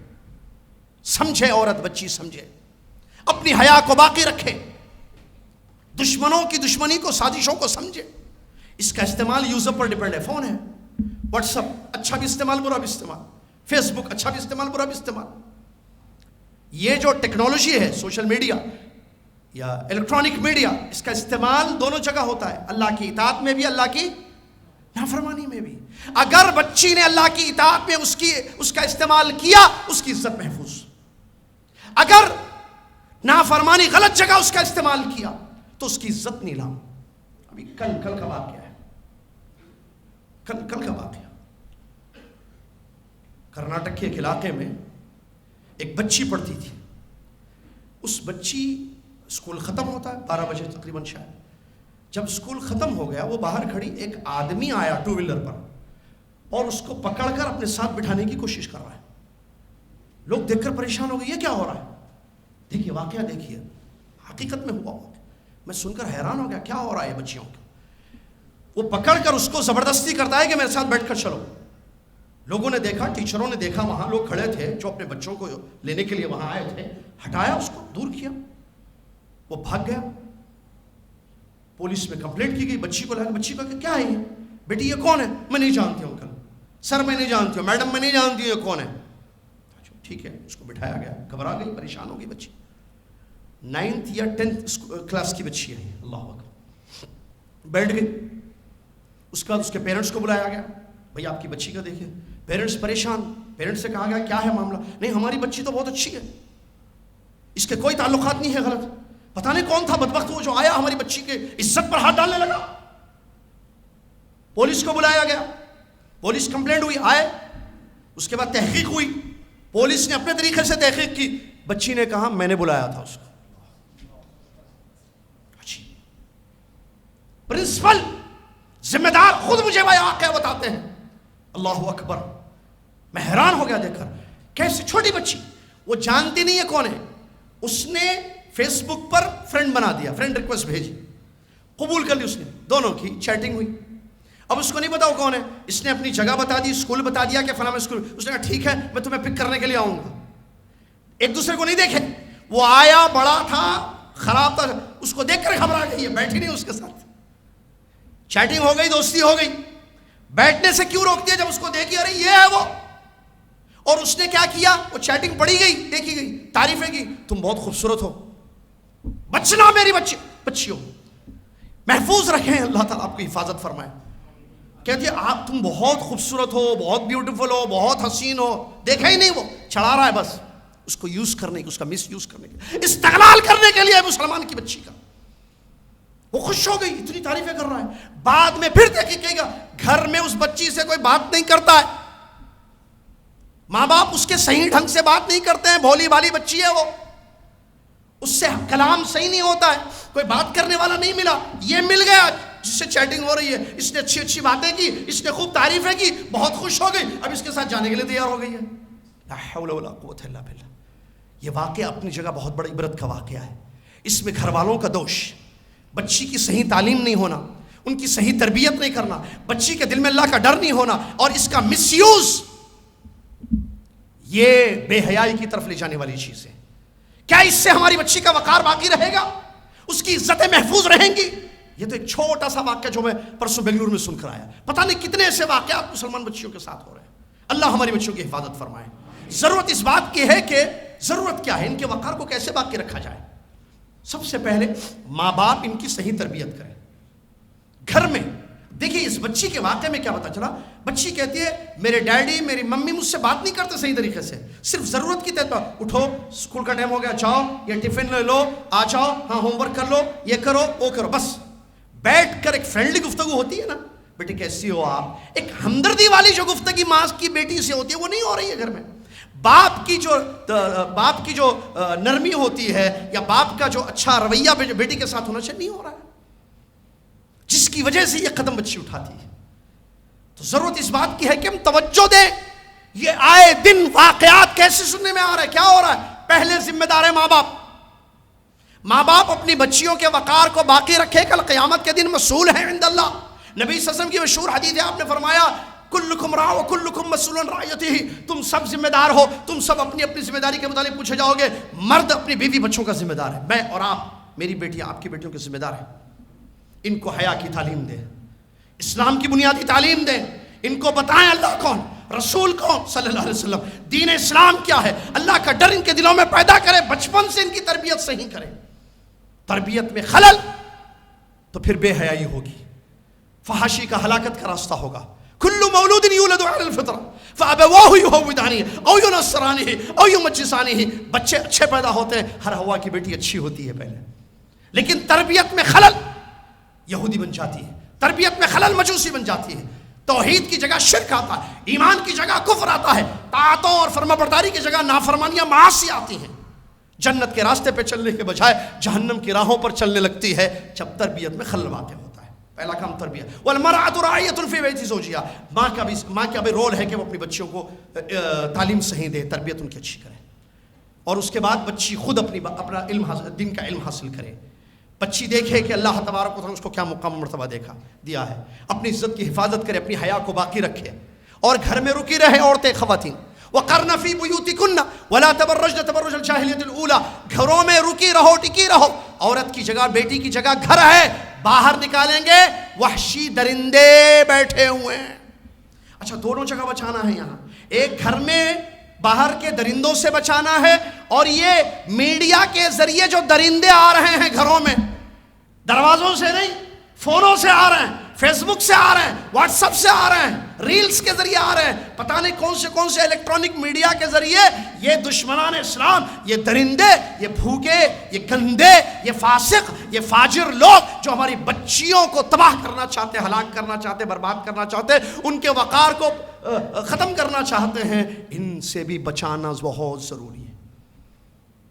سمجھے عورت، بچی سمجھے، اپنی حیا کو باقی رکھے، دشمنوں کی دشمنی کو، سازشوں کو سمجھے. اس کا استعمال یوزر پر ڈیپینڈ ہے. فون ہے، واٹس اپ اچھا بھی استعمال، برا بھی استعمال، فیس بک اچھا بھی استعمال، برا بھی استعمال. یہ جو ٹیکنالوجی ہے، سوشل میڈیا یا الیکٹرانک میڈیا، اس کا استعمال دونوں جگہ ہوتا ہے، اللہ کی اطاعت میں بھی، اللہ کی نافرمانی میں بھی. اگر بچی نے اللہ کی اطاعت میں اس کا استعمال کیا، اس کی عزت محفوظ. اگر نافرمانی غلط جگہ اس کا استعمال کیا تو اس کی عزت نیلام. ابھی کل کا واقعہ ہے، کل کا واقعہ. کرناٹک کے ایک علاقے میں ایک بچی پڑھتی تھی. اس بچی، اسکول ختم ہوتا ہے 12 بجے تقریباً شاید. جب اسکول ختم ہو گیا، وہ باہر کھڑی، ایک آدمی آیا 2 ویلر پر اور اس کو پکڑ کر اپنے ساتھ بٹھانے کی کوشش کر رہا ہے. لوگ دیکھ کر پریشان ہو گئے، یہ کیا ہو رہا ہے؟ دیکھیے واقعہ، دیکھیے حقیقت میں ہوا واقعہ. میں سن کر حیران ہو گیا، کیا ہو رہا ہے بچیوں کو؟ وہ پکڑ کر اس کو زبردستی کرتا ہے کہ میرے ساتھ بیٹھ کر چلو. لوگوں نے دیکھا، ٹیچروں نے دیکھا، وہاں لوگ کھڑے تھے جو اپنے بچوں کو لینے کے لیے وہاں آئے تھے. ہٹایا اس کو، دور کیا، وہ بھاگ گیا. پولیس میں کمپلینٹ کی گئی. بچی کو لگا، بچی کو کہ کیا ہے یہ؟ بیٹی یہ کون ہے؟ میں نہیں جانتی ہوں انکل، سر میں نہیں جانتی ہوں، میڈم میں نہیں جانتی ہوں یہ کون ہے. ٹھیک ہے، اس کو بٹھایا گیا. گھبرا گئی، پریشان ہو گئی بچی. 9th یا 10th کلاس کی بچی ہے. اللہ اکبر. بیٹھ گئی. اس کے بعد اس کے پیرنٹس کو بلایا گیا. بھائی آپ کی بچی کا دیکھیں. پیرنٹس پریشان. پیرنٹس سے کہا گیا کیا ہے معاملہ؟ نہیں ہماری بچی تو بہت اچھی ہے، اس کے کوئی تعلقات نہیں ہے غلط. پتہ نہیں کون تھا بدبخت وہ جو آیا ہماری بچی کے عزت پر ہاتھ ڈالنے لگا. پولیس کو بلایا گیا. پولیس کمپلینٹ ہوئی، آئے. اس کے بعد تحقیق ہوئی. پولیس نے اپنے طریقے سے تحقیق کی. بچی نے کہا میں نے بلایا تھا اس کو. پرنسپل، ذمہ دار خود مجھے واقعہ بتاتے ہیں. اللہ اکبر. میں حیران ہو گیا دیکھ کر. کیسے چھوٹی بچی، وہ جانتی نہیں ہے کون ہے. اس نے فیس بک پر فرینڈ بنا دیا، فرینڈ ریکویسٹ بھیجی، قبول کر لی. اس نے دونوں کی چیٹنگ ہوئی. اب اس کو نہیں پتا وہ کون ہے. اس نے اپنی جگہ بتا دی، اسکول بتا دیا کہ فلاں اسکول. اس نے کہا ٹھیک ہے میں تمہیں پک کرنے کے لیے آؤں گا. ایک دوسرے کو نہیں دیکھے. وہ آیا، بڑا تھا، خراب تھا. اس کو دیکھ کر گھبرا گئی ہے، بیٹھی نہیں اس کے ساتھ. چیٹنگ ہو گئی، دوستی ہو گئی. بیٹھنے سے کیوں روک دیا جب اس کو دیکھی ارے یہ ہے وہ. اور اس نے کیا کیا، وہ چیٹنگ پڑھی گئی، دیکھی گئی، تعریفیں کی. تم بہت خوبصورت ہو، بچنا میری بچی ہو، محفوظ رکھیں، اللہ تعالیٰ آپ کی حفاظت فرمائے. کہتی ہے آپ تم بہت خوبصورت ہو، بہت بیوٹیفل ہو، بہت حسین ہو. دیکھا ہی نہیں، وہ چڑھا رہا ہے بس اس کو یوز کرنے کی، اس کا مس یوز کرنے کی، استغلال کرنے کے لیے مسلمان کی بچی کا. وہ خوش ہو گئی، اتنی تعریفیں کر رہا ہے. بعد میں پھر دیکھے گا گھر میں اس بچی سے کوئی بات نہیں کرتا ہے. ماں باپ اس کے صحیح ڈھنگ سے بات نہیں کرتے ہیں. بھولی بھالی بچی ہے وہ، اس سے کلام صحیح نہیں ہوتا ہے. کوئی بات کرنے والا نہیں ملا. یہ مل گیا جس سے چیٹنگ ہو رہی ہے. اس نے اچھی اچھی باتیں کی، اس نے خوب تعریفیں کی، بہت خوش ہو گئی. اب اس کے ساتھ جانے کے لیے تیار ہو گئی ہے. لا حول ولا قوت الا باللہ. یہ واقعہ اپنی جگہ بہت بڑی عبرت کا واقعہ ہے. اس میں گھر والوں کا دوش، بچی کی صحیح تعلیم نہیں ہونا، ان کی صحیح تربیت نہیں کرنا، بچی کے دل میں اللہ کا ڈر نہیں ہونا اور اس کا مس یوز، یہ بے حیائی کی طرف لے جانے والی چیز ہے۔ کیا اس سے ہماری بچی کا وقار باقی رہے گا؟ اس کی عزتیں محفوظ رہیں گی؟ یہ تو ایک چھوٹا سا واقعہ جو میں پرسوں بنگلور میں سن کر آیا، پتہ نہیں کتنے ایسے واقعات مسلمان بچیوں کے ساتھ ہو رہے ہیں۔ اللہ ہماری بچیوں کی حفاظت فرمائے۔ ضرورت اس بات کی ہے کہ ضرورت کیا ہے، ان کے وقار کو کیسے باقی رکھا جائے۔ سب سے پہلے ماں باپ ان کی صحیح تربیت کریں گھر میں۔ دیکھیے اس بچی کے واقعے میں کیا پتا چلا، بچی کہتی ہے میرے ڈیڈی میری ممی مجھ سے بات نہیں کرتے صحیح طریقے سے، صرف ضرورت کی تحت اٹھو اسکول کا ٹائم ہو گیا جاؤ، یہ ٹفن لے لو آ جاؤ، ہاں ہوم ورک کر لو، یہ کرو وہ کرو، بس بیٹھ کر ایک فرینڈلی گفتگو ہوتی ہے نا، بیٹے کیسی ہو آپ، ایک ہمدردی والی جو گفتگی ماں کی بیٹی سے ہوتی ہے وہ نہیں ہو رہی ہے گھر میں۔ باپ کی جو نرمی ہوتی ہے یا باپ کا جو اچھا رویہ بیٹی کے ساتھ ہونا چاہیے نہیں ہو رہا ہے، جس کی وجہ سے یہ قدم بچی اٹھاتی ہے۔ تو ضرورت اس بات کی ہے کہ ہم توجہ دیں۔ یہ آئے دن واقعات کیسے سننے میں آ رہا ہے، کیا ہو رہا ہے؟ پہلے ذمہ دار ہے ماں باپ۔ ماں باپ اپنی بچیوں کے وقار کو باقی رکھے، کل قیامت کے دن مسئول ہیں عند اللہ۔ نبی صلی اللہ علیہ وسلم کی مشہور حدیث ہے، آپ نے فرمایا کلکم راع وکلکم مسئول عن رعیتہ، تم سب ذمہ دار ہو، تم سب اپنی اپنی ذمہ داری کے متعلق پوچھے جاؤ گے۔ مرد اپنی بیوی بچوں کا ذمہ دار ہے، میں اور آپ، میری بیٹی آپ کی بیٹیوں کے ذمہ دار ہیں۔ ان کو حیا کی تعلیم دیں، اسلام کی بنیادی تعلیم دیں، ان کو بتائیں اللہ کون، رسول کون صلی اللہ علیہ وسلم، دین اسلام کیا ہے، اللہ کا ڈر ان کے دلوں میں پیدا کریں، بچپن سے ان کی تربیت صحیح کریں۔ تربیت میں خلل تو پھر بے حیائی ہوگی، فحاشی کا ہلاکت کا راستہ ہوگا۔ کل مولود یولد علی الفطرہ فابواہ یہودانہ او ینصرانہ او یمجسانہ، بچے اچھے پیدا ہوتے ہیں، ہر ہوا کی بیٹی اچھی ہوتی ہے پہلے، لیکن تربیت میں خلل یہودی بن جاتی ہے، تربیت میں خلل مجوسی بن جاتی ہے، توحید کی جگہ شرک آتا ہے، ایمان کی جگہ کفر آتا ہے، طاعتوں اور فرمانبرداری کی جگہ نافرمانیاں معاصی آتی ہیں، جنت کے راستے پہ چلنے کے بجائے جہنم کی راہوں پر چلنے لگتی ہے جب تربیت میں خلل واقع ہوتا ہے۔ پہلا کام تربیت۔ والمرأة راعیۃ فی بیت زوجہا، ماں کا بھی رول ہے کہ وہ اپنی بچیوں کو تعلیم صحیح دے، تربیت ان کی اچھی کرے، اور اس کے بعد بچی خود اپنا دین کا علم حاصل کرے، بچی دیکھے کہ اللہ تبارک و تعالیٰ اس کو کیا مقام مرتبہ دیا ہے، اپنی عزت کی حفاظت کرے، اپنی حیا کو باقی رکھے، اور گھر میں رکی رہے عورتیں خواتین۔ وَقَرْنَ فِي بُيُوتِكُنَّ وَلَا تَبَرَّجْنَ تَبَرُّجَ الْجَاهِلِيَّةِ الْأُولَىٰ، گھروں میں رکی رہو، ٹکی رہو۔ عورت کی جگہ، بیٹی کی جگہ گھر ہے، باہر نکالیں گے وحشی درندے بیٹھے ہوئے ہیں۔ اچھا دونوں جگہ بچانا ہے یہاں، ایک گھر میں باہر کے درندوں سے بچانا ہے، اور یہ میڈیا کے ذریعے جو درندے آ رہے ہیں گھروں میں، دروازوں سے نہیں، فونوں سے آ رہے ہیں، فیس بک سے آ رہے ہیں، واٹس ایپ سے آ رہے ہیں، ریلز کے ذریعے آ رہے ہیں، پتہ نہیں کون سے الیکٹرانک میڈیا کے ذریعے یہ دشمنان اسلام، یہ درندے، یہ بھوکے، یہ گندے، یہ فاسق، یہ فاجر لوگ جو ہماری بچیوں کو تباہ کرنا چاہتے، ہلاک کرنا چاہتے، برباد کرنا چاہتے، ان کے وقار کو ختم کرنا چاہتے ہیں، ان سے بھی بچانا بہت ضروری ہے،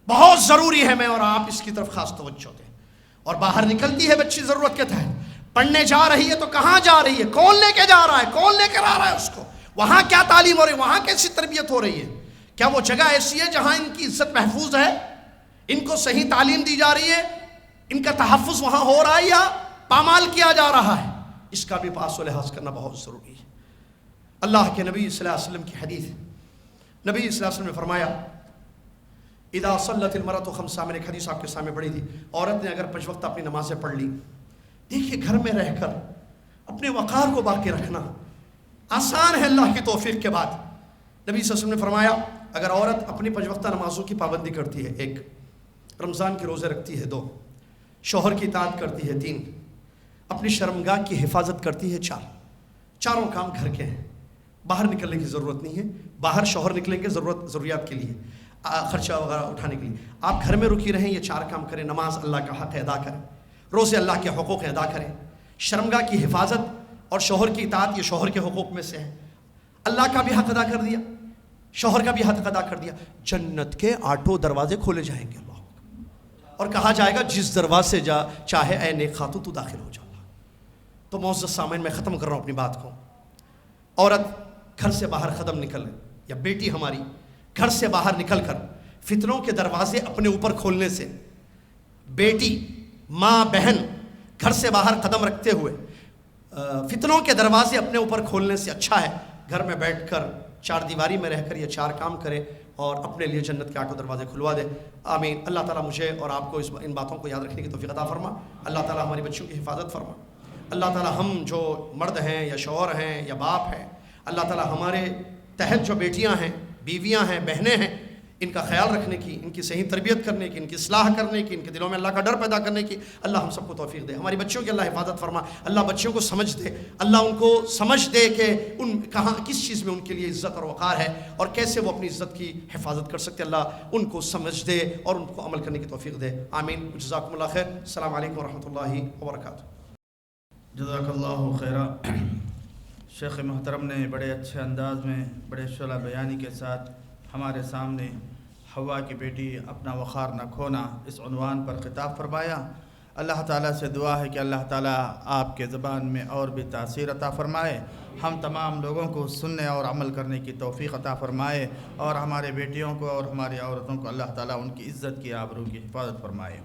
بہت ضروری ہے۔ میں اور آپ اس کی طرف خاص توجہ دیں۔ اور باہر نکلتی ہے بچی ضرورت کے تحت، پڑھنے جا رہی ہے تو کہاں جا رہی ہے، کون لے کے جا رہا ہے، کون لے کر آ رہا ہے اس کو، وہاں کیا تعلیم ہو رہی ہے، وہاں کیسی تربیت ہو رہی ہے، کیا وہ جگہ ایسی ہے جہاں ان کی عزت محفوظ ہے، ان کو صحیح تعلیم دی جا رہی ہے، ان کا تحفظ وہاں ہو رہا ہے یا پامال کیا جا رہا ہے، اس کا بھی پاس و لحاظ کرنا بہت ضروری ہے۔ اللہ کے نبی صلی اللہ علیہ وسلم کی حدیث، نبی صلی اللہ علیہ وسلم نے فرمایا اذا صلت المرأة خمسہ، میں نے ایک حدیث آپ کے سامنے پڑھی تھی، عورت نے اگر 5 وقت اپنی نمازیں پڑھ لی، دیکھیے گھر میں رہ کر اپنے وقار کو باقی رکھنا آسان ہے اللہ کی توفیق کے بعد۔ نبی صلی اللہ علیہ وسلم نے فرمایا اگر عورت اپنی 5 وقتہ نمازوں کی پابندی کرتی ہے، 1 رمضان کے روزے رکھتی ہے، 2 شوہر کی اطاعت کرتی ہے، 3 اپنی شرمگاہ کی حفاظت کرتی ہے، 4 چاروں کام گھر کے ہیں، باہر نکلنے کی ضرورت نہیں ہے، باہر شوہر نکلیں گے ضروریات کے لیے، خرچہ وغیرہ اٹھانے کے لیے، آپ گھر میں رکی رہیں، یہ 4 کام کریں، نماز اللہ کا حق ادا کریں، روزے اللہ کے حقوق ادا کریں، شرمگاہ کی حفاظت اور شوہر کی اطاعت، یہ شوہر کے حقوق میں سے ہے، اللہ کا بھی حق ادا کر دیا، شوہر کا بھی حق ادا کر دیا، جنت کے 8 دروازے کھولے جائیں گے اللہ، اور کہا جائے گا جس دروازے سے چاہے اے نیک خاتون تو داخل ہو جا۔ تو معزز سامعین میں ختم کر رہا ہوں اپنی بات کو، عورت گھر سے باہر قدم نکل یا بیٹی ہماری گھر سے باہر نکل کر فتنوں کے دروازے اپنے اوپر کھولنے سے، بیٹی، ماں، بہن گھر سے باہر قدم رکھتے ہوئے فتنوں کے دروازے اپنے اوپر کھولنے سے اچھا ہے گھر میں بیٹھ کر چار دیواری میں رہ کر یہ چار کام کرے اور اپنے لیے جنت کے 8 دروازے کھلوا دے. آمین. اللہ تعالیٰ مجھے اور آپ کو ان باتوں کو یاد رکھنے کی توفیق عطا فرما. اللہ تعالیٰ ہماری بچوں کی حفاظت فرما. اللہ تعالیٰ ہم جو مرد ہیں یا شوہر ہیں یا باپ ہیں, اللہ تعالیٰ ہمارے تحت جو بیٹیاں ہیں, بیویاں ہیں, بہنیں ہیں, ان کا خیال رکھنے کی, ان کی صحیح تربیت کرنے کی, ان کی اصلاح کرنے کی, ان کے دلوں میں اللہ کا ڈر پیدا کرنے کی اللہ ہم سب کو توفیق دے. ہماری بچوں کی اللہ حفاظت فرما. اللہ بچوں کو سمجھ دے, اللہ ان کو سمجھ دے کہ ان کہاں کس چیز میں ان کے لیے عزت اور وقار ہے اور کیسے وہ اپنی عزت کی حفاظت کر سکتے. اللہ ان کو سمجھ دے اور ان کو عمل کرنے کی توفیق دے. آمین. جزاکم اللہ خیر. السلام علیکم ورحمۃ اللہ وبرکاتہ. جزاک اللہ خیرہ. شیخ محترم نے بڑے اچھے انداز میں بڑے شعلہ بیانی کے ساتھ ہمارے سامنے حوا کی بیٹی اپنا وقار نہ کھونا اس عنوان پر خطاب فرمایا. اللہ تعالیٰ سے دعا ہے کہ اللہ تعالیٰ آپ کے زبان میں اور بھی تاثیر عطا فرمائے, ہم تمام لوگوں کو سننے اور عمل کرنے کی توفیق عطا فرمائے, اور ہمارے بیٹیوں کو اور ہماری عورتوں کو اللہ تعالیٰ ان کی عزت کی, آبرو کی حفاظت فرمائے.